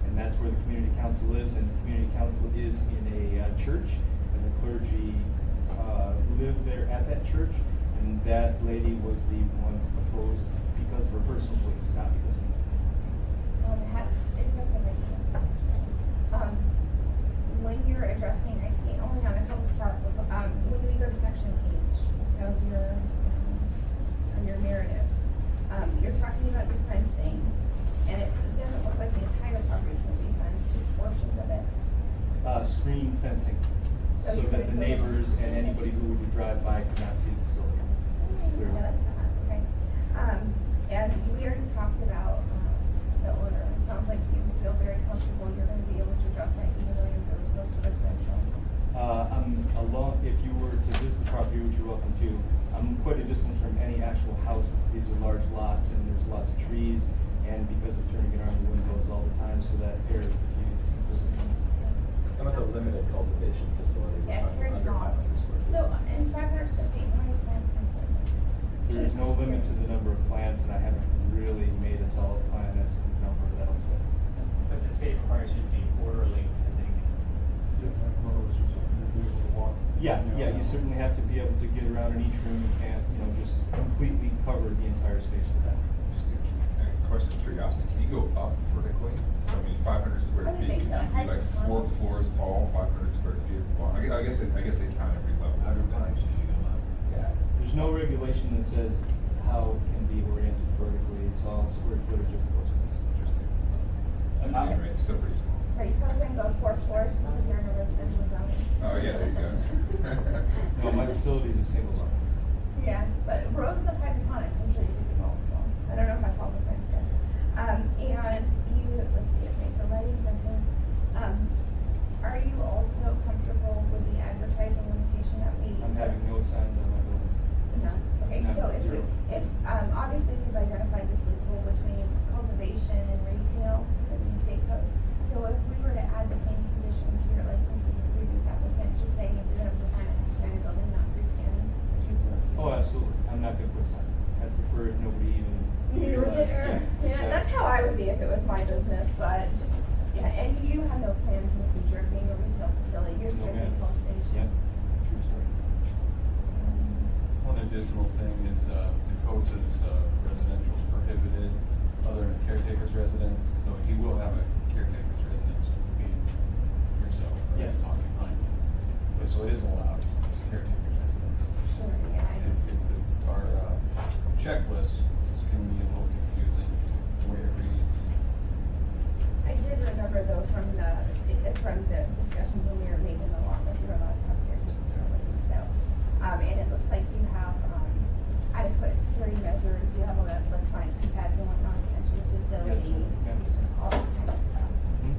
And that's where the community council is, and the community council is in a church, and the clergy live there at that church. And that lady was the one opposed because of her personal beliefs, not because of It's definitely, when you're addressing, I see only on a couple chart, when we go to section H of your narrative, you're talking about your fencing, and it doesn't look like the entire property is going to be fenced, just portions of it. screen fencing, so that the neighbors and anybody who would drive by could not see the facility. Yeah, okay. And we already talked about the order. It sounds like you feel very comfortable you're going to be able to address that even though you're very close to residential. I'm alone, if you were to visit the property, which you're welcome to, lots of trees, and because it's turning it on the windows all the time, so that air is diffused. How about the limited cultivation facility? Yeah, it's very Under small. 500 square feet. So, in 500 square feet, how many plants can you put? There is no limit to the number of plants, and I haven't really made a solid plan as to the number that'll fit. But the state requires you to be orderly, I think. Yeah, like roads or something, to be able to walk. Yeah, you certainly have to be able to get around in each room. You can't, just completely cover the entire space with that. Just a question of curiosity, can you go up vertically? So I mean, 500 square I would feet, think so. can you be like 4 floors tall, 500 square feet long? I guess they count every level. 100 times you go up. Yeah. There's no regulation that says how it can be oriented vertically. It's all square footage of floor space. Interesting. Anyway, it's still pretty small. Are you probably gonna go 4 floors because you're in a residential zone? Oh, yeah, there you go. No, my facility is a single zone. Yeah, but rows of hydroponics, I'm sure you could do multiple. I don't know if I saw the print yet. And you, let's see, okay, so lighting, fencing. Are you also comfortable with the advertising limitation that we? I'm having no signs on my building. No, okay, No, so zero. if, obviously we've identified this loophole between cultivation and retail in the state code. So if we were to add the same condition to your license as the previous applicant, just saying if you're gonna define an expanded building, not freestanding, would you do it? Oh, absolutely. I'm not gonna put a sign. I'd prefer if nobody even. You would get, yeah, that's how I would be if it was my business, but just, yeah, and you have no plans in the future of being a retail facility, you're No, strictly ma'am. cultivation. Yep. True story. One additional thing is, the code says, residential is prohibited, other than caretaker's residence, so he will have a caretaker's residence, being yourself, right? Yes. Occupying. But so it is allowed, it's a caretaker's residence. Sure, yeah, I know. Our checklist can be a little confusing, the way it reads. I did remember though from the discussions when we were making the law that you're allowed to have caretakers facilities, so. And it looks like you have, adequate security measures, you have electronic keypads and whatnot to enter the Yes, facility. ma'am. All that kind of stuff. Mhm.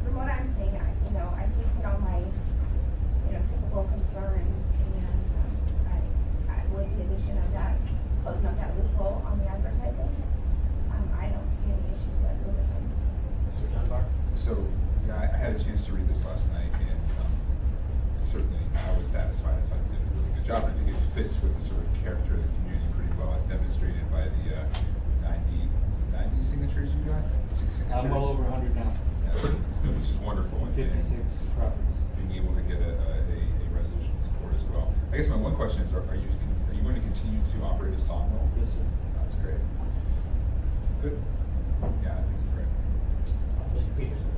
From what I'm seeing, I listed all my, typical concerns and, with the addition of that, closing up that loophole on the advertising, I don't see any issues with this one. Mr. Dunbar? So, yeah, I had a chance to read this last night, and certainly I was satisfied. I thought it did a really good job. I think it fits with the sort of character of the community pretty well, as demonstrated by the 90 signatures you got? 6 signatures? I'm well over 100 now. Yeah, which is wonderful. and 56 properties. being able to get a resolution support as well. I guess my one question is, are you going to continue to operate a sawmill? Yes, sir. That's great. Good. Yeah, I think it's great. Mr. Peterson?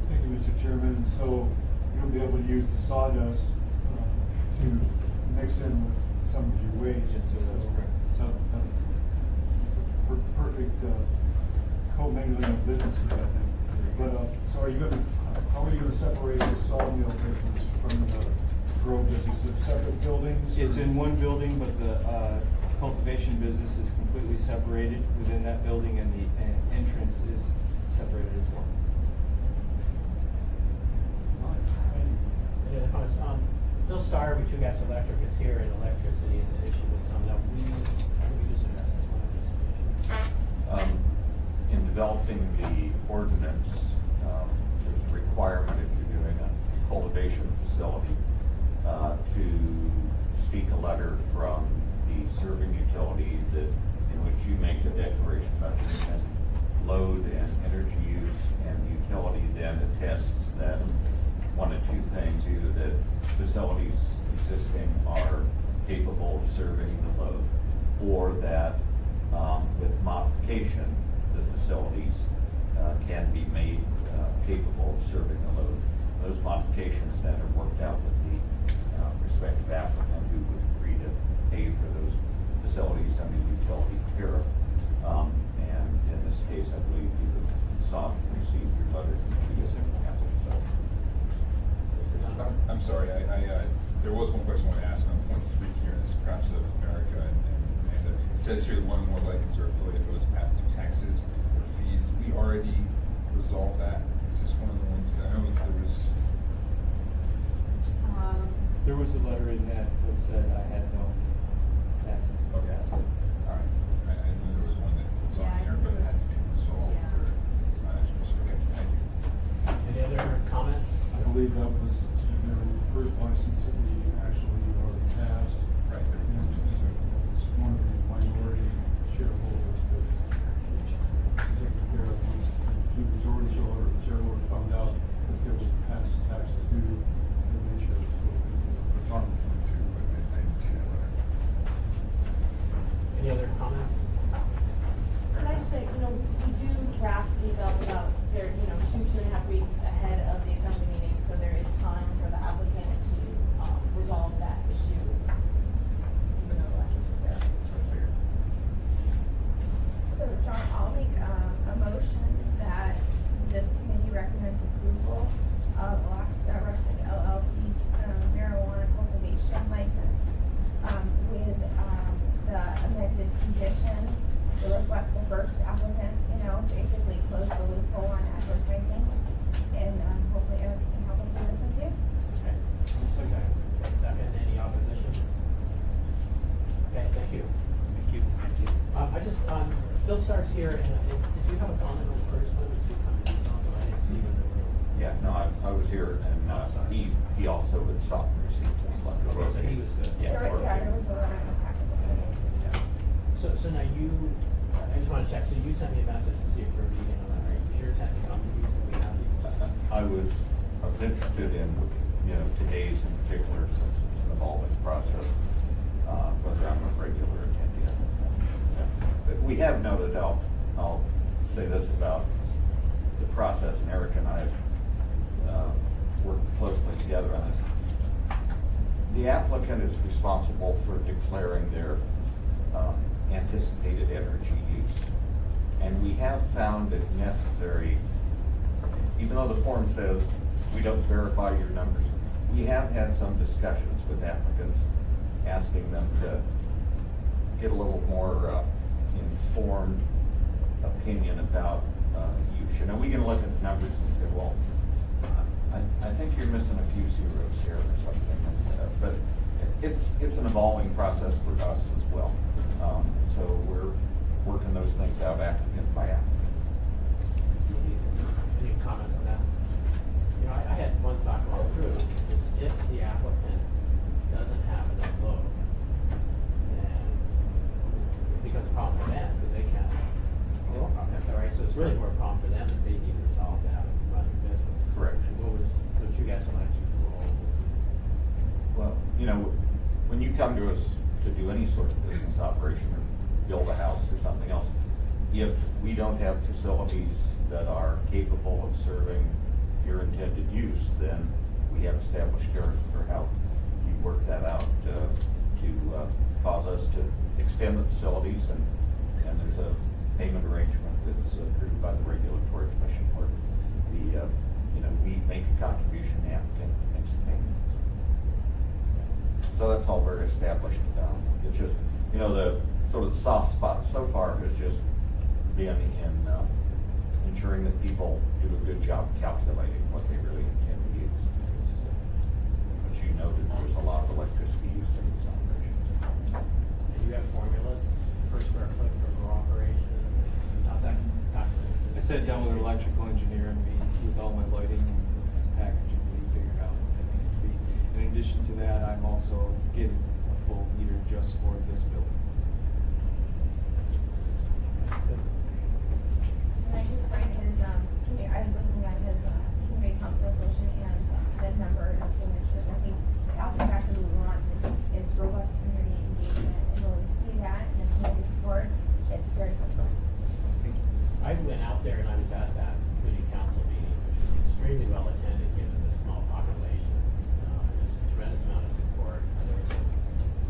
Thank you, Mr. Chairman. So you'll be able to use the sawdust to mix in with some of your waste. Yes, sir, that's correct. So it's a perfect co-mingling of businesses, I think. But so how are you gonna separate the sawmill business from the grow business? Are separate buildings? It's or- in one building, but the cultivation business is completely separated within that building, and the entrance is separated as well. Any other comments? Bill Starr, we took out electric, is here, and electricity is an issue with some, now how do we just address this one? In developing the ordinance, there's a requirement if you're doing a cultivation facility, to seek a letter from the serving utility that, in which you make a declaration about your load and energy use, and the utility then attests that one of two things, either that facilities existing are capable of serving the load, or that with modification, the facilities can be made capable of serving the load. Those modifications then are worked out with the respective applicant who would agree to pay for those facilities under the utility tariff. And in this case, I believe you saw and received your letter from the council. So, Mr. Dunbar? I'm sorry, there was one question I wanted to ask on point 3 here, and this is perhaps of America and Amanda. It says here that one or more license or affiliate goes past due taxes or fees. Did we already resolve that? Is this one of the ones that I know there was? There was a letter in that said I had no access. Okay, all right. I knew there was one that was on here, but it had to be resolved, or it's not actually, okay, thank you. Any other comments? I believe that was their first license that we actually already passed. Right. And it was one of the minority shareholders that taken care of once the majority shareholders found out that there was past taxes due, and they should have. It's on the phone too, but I didn't see that letter. Any other comments? Can I just say, we do draft these up about, they're, 2.5 weeks ahead of the assembly meeting, so there is time for the applicant to, resolve that issue. Even though the language is there. So, John, I'll make a motion that this committee recommends approval of Alaska Wrestling LLC's marijuana cultivation license with the amended condition to reflect the first applicant, basically close the loophole on advertising. And hopefully Eric can help us do this one too. Okay. Second, any opposition? Okay, thank you. Thank you. I just, Bill starts here, and did you have a comment on the first one? Did you come in and talk? I didn't see you in the room. Yeah, no, I was here, and he also would stop and receive this like. Okay, so he was good. Yeah. There was a letter in the packet that said it. So now you, I just want to check, so you sent me a message to see if we're meeting on that, right? Is your intent to come to these when we have these? I was interested in, today's in particular, since it's an evolving process, whether I'm a regular attendee. But we have noted, I'll say this about the process, and Eric and I have worked closely together on this. The applicant is responsible for declaring their anticipated energy use. And we have found it necessary, even though the form says we don't verify your numbers, we have had some discussions with applicants, asking them to get a little more informed opinion about use. We can look at the numbers and say, well, I think you're missing a few zeros here or something. But it's an evolving process for us as well. So we're working those things out applicant by applicant. Any comments on that? I had one thought going through, is if the applicant doesn't have enough load, then it becomes a problem for them, because they can't. That's all right, so it's really more a problem for them that they need to resolve to have a running business. Correct. So what you guys select your role? Well, when you come to us to do any sort of business operation or build a house or something else, if we don't have facilities that are capable of serving your intended use, then we have established terms for how you work that out to cause us to extend the facilities, and there's a payment arrangement that's approved by the regulatory commission where we make a contribution, the applicant makes a payment. So that's all very established. It's just, the sort of the soft spot so far has just been in ensuring that people do a good job calculating what they really intend to use. But you know that there's a lot of electricity used in these operations. And you have formulas per square foot for operation? How's that calculated? I sat down with an electrical engineer and with all my lighting packaging, we figured out what that needed to be. In addition to that, I'm also getting a full meter just for this building. And I did find his, I was looking at his, community council resolution and the number of signatures. I think exactly what we want is robust community engagement, and when we see that and the community support, it's very helpful. I went out there and I was at that community council meeting, which was extremely well attended given the small population. There's a tremendous amount of support. There was a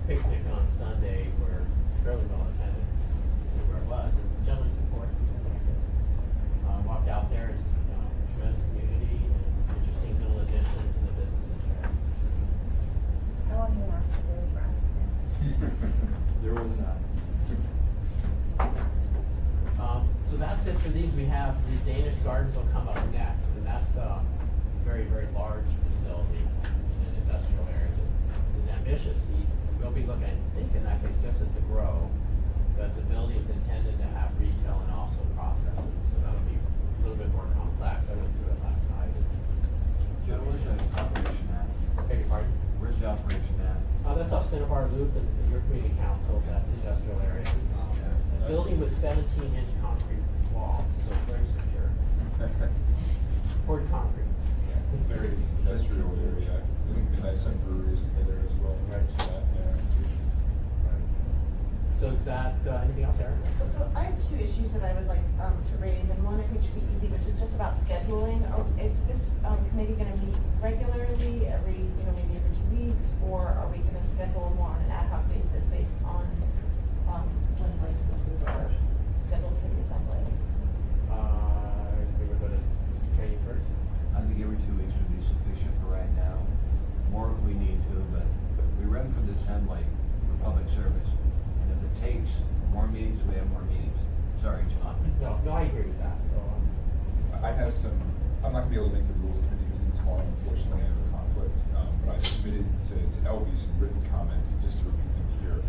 picnic on Sunday where fairly well attended, see where it was, and generally support. Walked out there, it's tremendous community and interesting little addition to the business and charity. I won't even ask if there was friends. There was not. So that's it for these. We have the Danish Gardens will come up next, and that's a very, very large facility in an industrial area. It's ambitious. We'll be looking, I think in that case, just at grow, but the building's intended to have retail and also processing, so that'll be a little bit more complex. I went through it last night. Joe, where's the operation at? Beg your pardon? Where's the operation at? That's off Cinnabar Loop in your community council, that industrial area. A building with 17-inch concrete walls, so it's very secure. Poured concrete. Very industrial area. I think Midnight Sun Brewery is near there as well. Right. So is that, anything else, Aaron? So I have two issues that I would like to raise, and one I think should be easy, which is just about scheduling. Is this committee gonna meet regularly, maybe every 2 weeks, or are we gonna schedule more on an ad hoc basis based on when licenses are scheduled for the assembly? We were gonna train you first. I think every 2 weeks would be sufficient for right now. More if we need to, but we run for the assembly for public service. And if it takes more meetings, we have more meetings. Sorry, John. No, I agree with that, so. I have some, I'm not gonna be able to make the rules committee meeting tomorrow, unfortunately, I have a conflict. But I submitted to LB some written comments, just to repeat them here.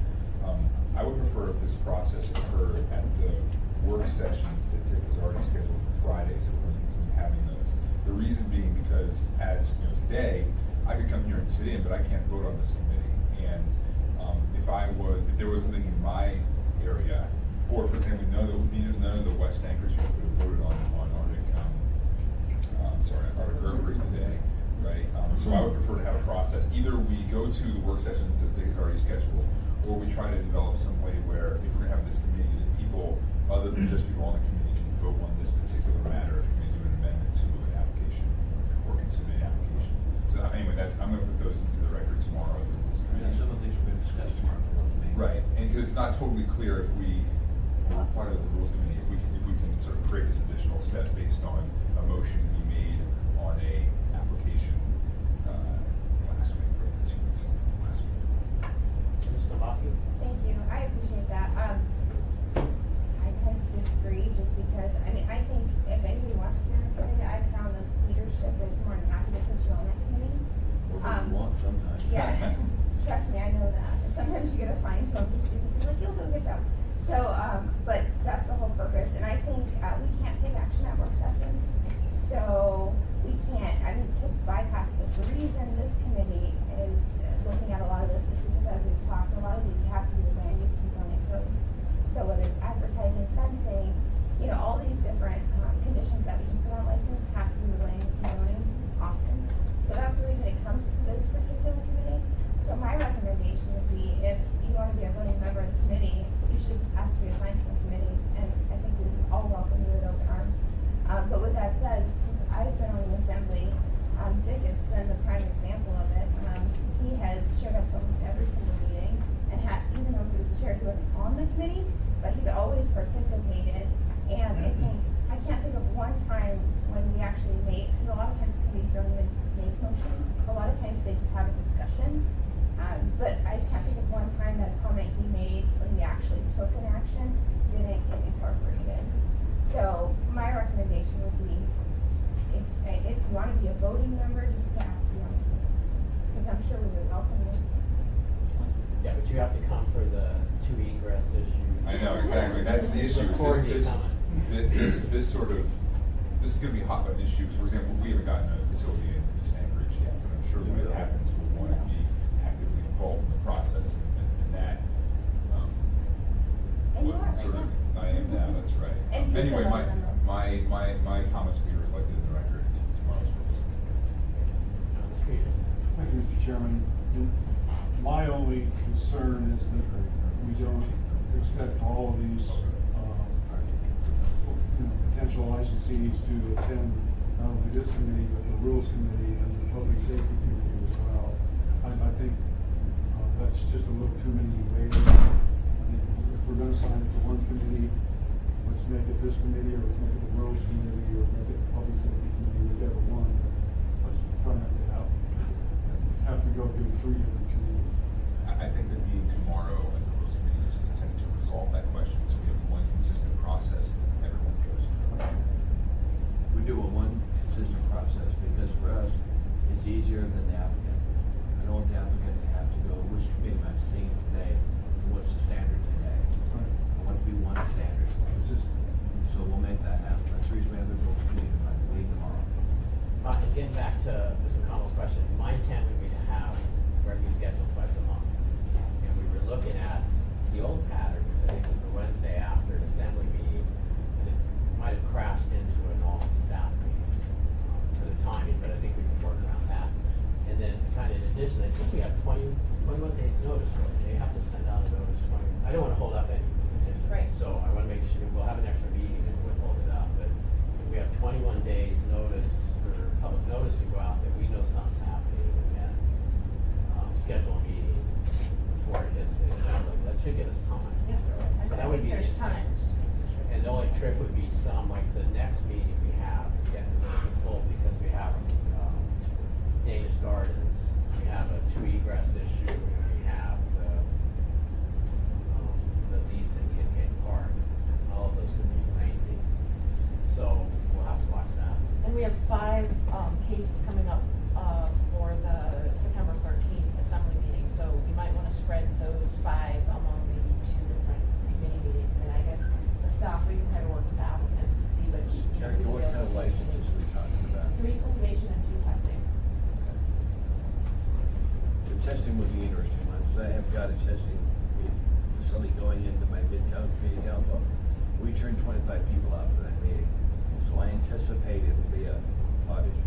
I would prefer if this process occurred at the work sessions that Dick has already scheduled for Fridays, if we're going to continue having those. The reason being because, as today, I could come here and sit in, but I can't vote on this committee. And if there was something in my area, or for example, none of the West Anchorage people would have voted on Arctic Gerbery today, right? So I would prefer to have a process. Either we go to the work sessions that Dick has already scheduled, or we try to develop some way where, if we're going to have this committee, that people, other than just people on the committee, can vote on this particular matter if you're going to do an amendment to an application or can submit an application. So anyway, I'm going to put those into the record tomorrow. And some of these we're going to discuss tomorrow. Right, and because it's not totally clear if we, or part of the rules committee, if we can sort of create this additional step based on a motion we made on a application last week, or 2 weeks ago, last week. Ms. Novosky? Thank you, I appreciate that. I tend to disagree just because, I think if anybody wants to be on the committee, I found the leadership is more than happy to put you on that committee. Or we want sometimes. Yeah, trust me, I know that. And sometimes you get assigned to them just because you're like, you'll do a good job. So, but that's the whole purpose. And I think we can't take action at work sessions. So we can't, to bypass this. The reason this committee is looking at a lot of this is because as we've talked, a lot of these have to do with land use and zoning codes. So whether it's advertising, fencing, all these different conditions that we can put on license have to do with land use and zoning often. So that's the reason it comes to this particular committee. So my recommendation would be, if you want to be a voting member of the committee, you should ask to be assigned to the committee, and I think we all welcome you with open arms. But with that said, since I've been on the assembly, Dick has been the prime example of it. He has showed up to almost every single meeting, and even though he was the chair, he wasn't on the committee, but he's always participated. And I can't think of one time when we actually made, because a lot of times committees don't even make motions. A lot of times they just have a discussion. But I can't think of one time that a comment he made when he actually took an action didn't get incorporated. So my recommendation would be, if you want to be a voting member, just to ask to be on the committee. Because I'm sure we would welcome you. Yeah, but you have to come for the 2 egress issue. I know, exactly, that's the issue. This is going to be a hot button issue. For example, we haven't gotten a facility in East Anchorage yet, but I'm sure when it happens, we'll want to be actively involved in the process, and that. And you are, I am now, that's right. And you're Anyway, the voting member. my comments will be reflected in the record tomorrow's rules. Thank you, Mr. Chairman. My only concern is that we don't expect all of these, potential licensees to attend not only this committee, but the rules committee and the public safety committee as well. I think that's just a little too many layers. If we're gonna assign it to one committee, let's make it this committee, or let's make it the rules committee, or make it the public safety committee, whichever one. Let's try not to have to go through 3 different committees. I think the meeting tomorrow at the rules committee is intended to resolve that question, so we have one consistent process that everyone goes through. We do a one consistent process because for us, it's easier than the applicant. I don't want the applicant to have to go, which committee am I seeing today? And what's the standard today? next meeting we have is getting a little bit full because we have, Danish Gardens, we have a 2 egress issue, and we have the lease in Kincaid Park. All of those could be lengthy, so we'll have to watch that. And we have 5 cases coming up for the September 13th assembly meeting, so we might want to spread those 5 among maybe 2 different committee meetings. And I guess the staff, we can try to work with the applicants to see which. Jackie, what kind of licenses are we talking about? 3 cultivation and 2 testing. The testing would be interesting ones. I have got a testing facility going into my Midtown Community Council. We turned 25 people out for that meeting, so I anticipate it will be a hot issue.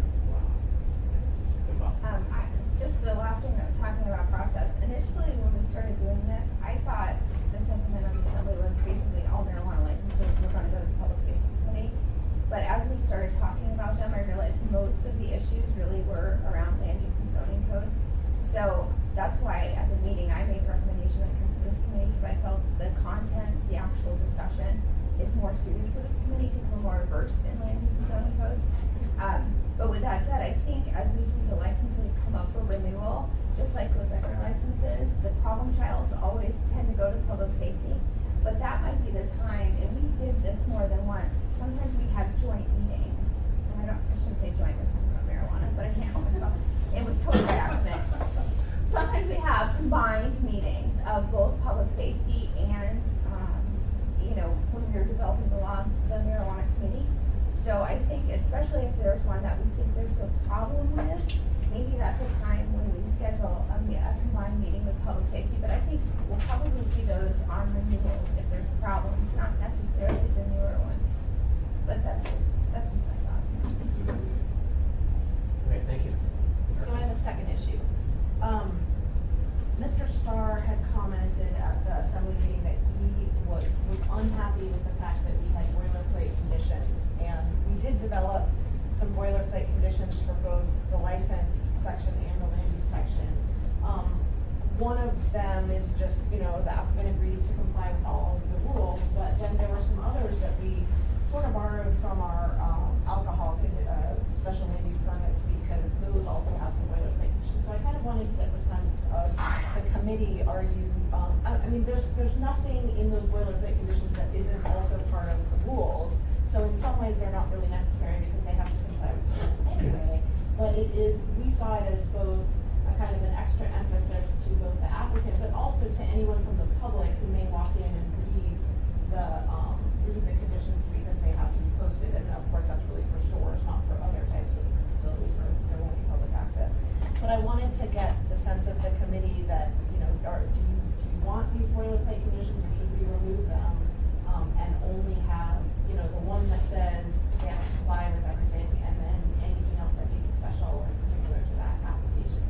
Just the last thing, talking about process, initially when we started doing this, I thought the sentiment of the assembly was basically all marijuana licenses were gonna go to the public safety committee. But as we started talking about them, I realized most of the issues really were around land use and zoning code. So that's why at the meeting, I made a recommendation that comes to this committee, because I felt the content, the actual discussion is more suited for this committee, because we're more versed in land use and zoning codes. But with that said, I think as we see the licenses come up for renewal, just like with liquor licenses, the problem childs always tend to go to public safety. But that might be the time, and we did this more than once, sometimes we have joint meetings. And I shouldn't say joint, we're talking about marijuana, but I can't help myself. It was totally by accident. Sometimes we have combined meetings of both public safety and, when we were developing the law, the marijuana committee. So I think especially if there's one that we think there's a problem with, maybe that's a time when we schedule a combined meeting with public safety. But I think we'll probably see those on renewals if there's problems, not necessarily the newer ones. But that's just my thought. Okay, thank you. So I have a second issue. Mr. Starr had commented at the assembly meeting that he was unhappy with the fact that we had boilerplate conditions. And we did develop some boilerplate conditions for both the license section and the land use section. One of them is just, the applicant agrees to comply with all of the rules, but then there were some others that we sort of borrowed from our alcohol special land use permits, because those also have some boilerplate conditions. So I kind of wanted to get the sense of the committee, are you, there's nothing in those boilerplate conditions that isn't also part of the rules. So in some ways, they're not really necessary because they have to comply with the rules anyway. But it is, we saw it as both a kind of an extra emphasis to both the applicant, but also to anyone from the public who may walk in and read the conditions, because they have to be posted. And of course, that's really for stores, not for other types of facilities where there won't be public access. But I wanted to get the sense of the committee that, do you want these boilerplate conditions, or should we remove them and only have, the one that says they have to comply with everything, and then anything else that may be special and particular to that application?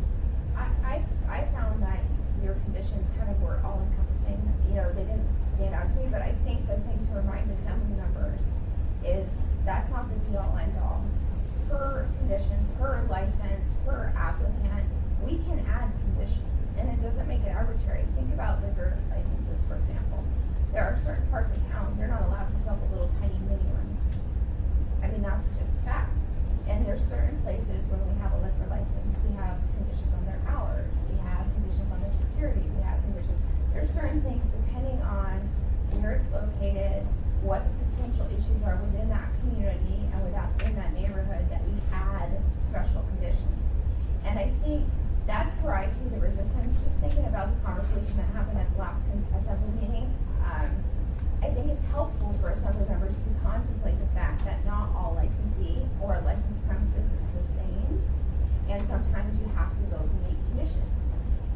I found that your conditions kind of were all encompassing. They didn't stand out to me, but I think the thing to remind assembly members is that's not the be all end all. Per condition, per license, per applicant, we can add conditions, and it doesn't make it arbitrary. Think about liquor licenses, for example. There are certain parts of town, you're not allowed to sell the little tiny mini ones. That's just fact. And there's certain places when we have a liquor license, we have conditions on their hours, we have conditions on their security, we have conditions. There's certain things depending on where it's located, what the potential issues are within that community and in that neighborhood, that we add special conditions. And I think that's where I see the resistance, just thinking about the conversation that happened at the last assembly meeting. I think it's helpful for assembly members to contemplate the fact that not all licensee or licensed premises is the same, and sometimes you have to go meet conditions.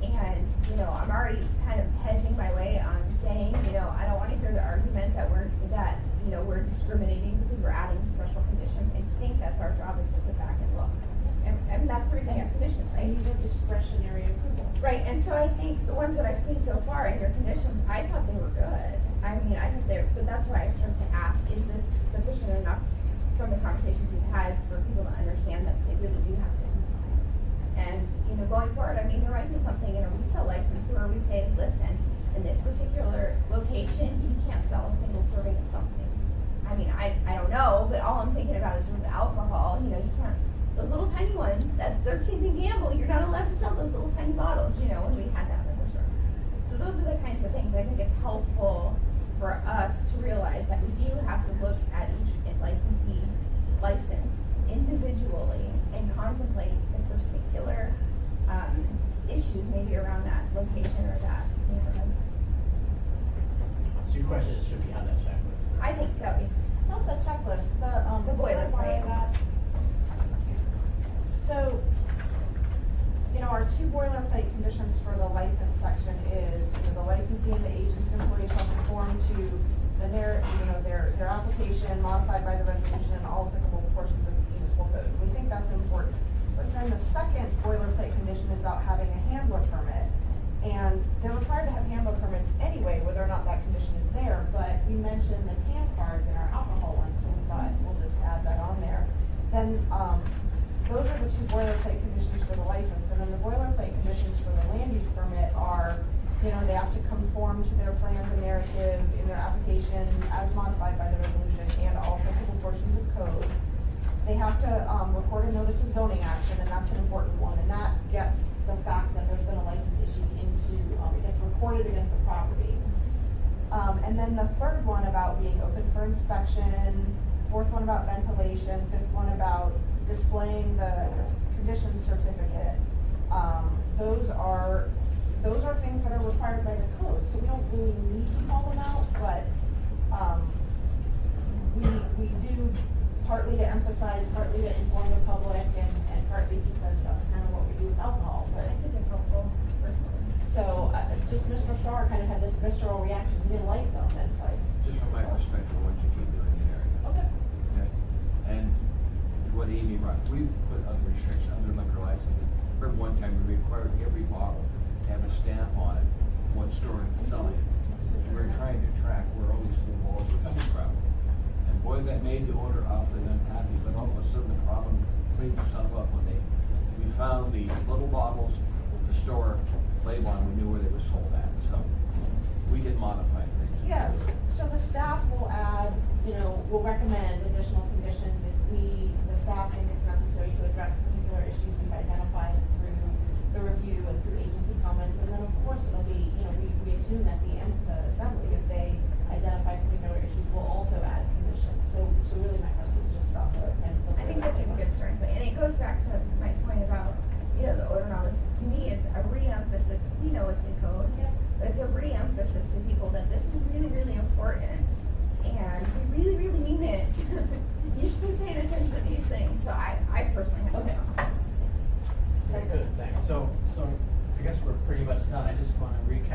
And, I'm already kind of hedging my way on saying, I don't want to hear the argument that we're discriminating because we're adding special conditions. I think that's our job, is to sit back and look. And that's the reason we have conditions, right? These are discretionary approval. Right, and so I think the ones that I've seen so far in your conditions, I thought they were good. I thought but that's why I started to ask, is this sufficient enough from the conversations you've had for people to understand that they really do have to comply? And, going forward, there might be something in a retail license where we say, listen, in this particular location, you can't sell a single serving of something. I mean, I don't know, but all I'm thinking about is with alcohol, you know, you can't, those little tiny ones, that 13th and Gamble, you're not allowed to sell those little tiny bottles, you know, when we had that in the store. So those are the kinds of things I think it's helpful for us to realize that we do have to look at each licensee license individually and contemplate the particular issues maybe around that location or that neighborhood. So your question is, should we have that checklist? I think so. Not the checklist, the boilerplate. So, you know, our two boilerplate conditions for the license section is, you know, the licensee and the agent's employees shall conform to their application modified by the resolution and all applicable portions of the municipal code. We think that's important. But then the second boilerplate condition is about having a handler permit. And they're required to have handler permits anyway, whether or not that condition is there, but we mentioned the TAM cards in our alcohol one, so we thought we'll just add that on there. Then, those are the two boilerplate conditions for the license, and then the boilerplate conditions for the land use permit are, you know, they have to conform to their plans and narrative in their application as modified by the resolution and all applicable portions of code. They have to, record a notice of zoning action, and that's an important one, and that gets the fact that there's been a license issued into, it gets recorded against the property. And then the third one about being open for inspection, fourth one about ventilation, fifth one about displaying the condition certificate. Those are things that are required by the code, so we don't really need to call them out, but, we do partly to emphasize, partly to inform the public, and partly because that's kind of what we do with alcohol, but. I think it's helpful personally. So, just Mr. Starr kind of had this visceral reaction, he didn't like them, and it's like. Just from my perspective, what you keep doing there. Okay. Okay? And what Amy brought, we put other restrictions under liquor license. Remember one time we required every bottle to have a stamp on it, what store it's selling. So we were trying to track where all these little bottles were coming from. And boy, that made the owner awfully unhappy, but all of a sudden the problem cleaned itself up when we found these little bottles with the store label on, we knew where they were sold at, so we did modify things. Yes, so the staff will add, you know, will recommend additional conditions if the staff think it's necessary to address particular issues we've identified through the review and through agency comments, and then of course it'll be, you know, we assume that the assembly, if they identify particular issues, will also add conditions. So really my question is just about the. I think this is a good starting point, and it goes back to my point about, you know, the odor notice. To me, it's a re-emphasis. We know it's in code, but it's a re-emphasis to people that this is really, really important, and we really, really mean it. You should be paying attention to these things. So I personally have Very good, thanks. So I guess we're pretty much done. I just want to recap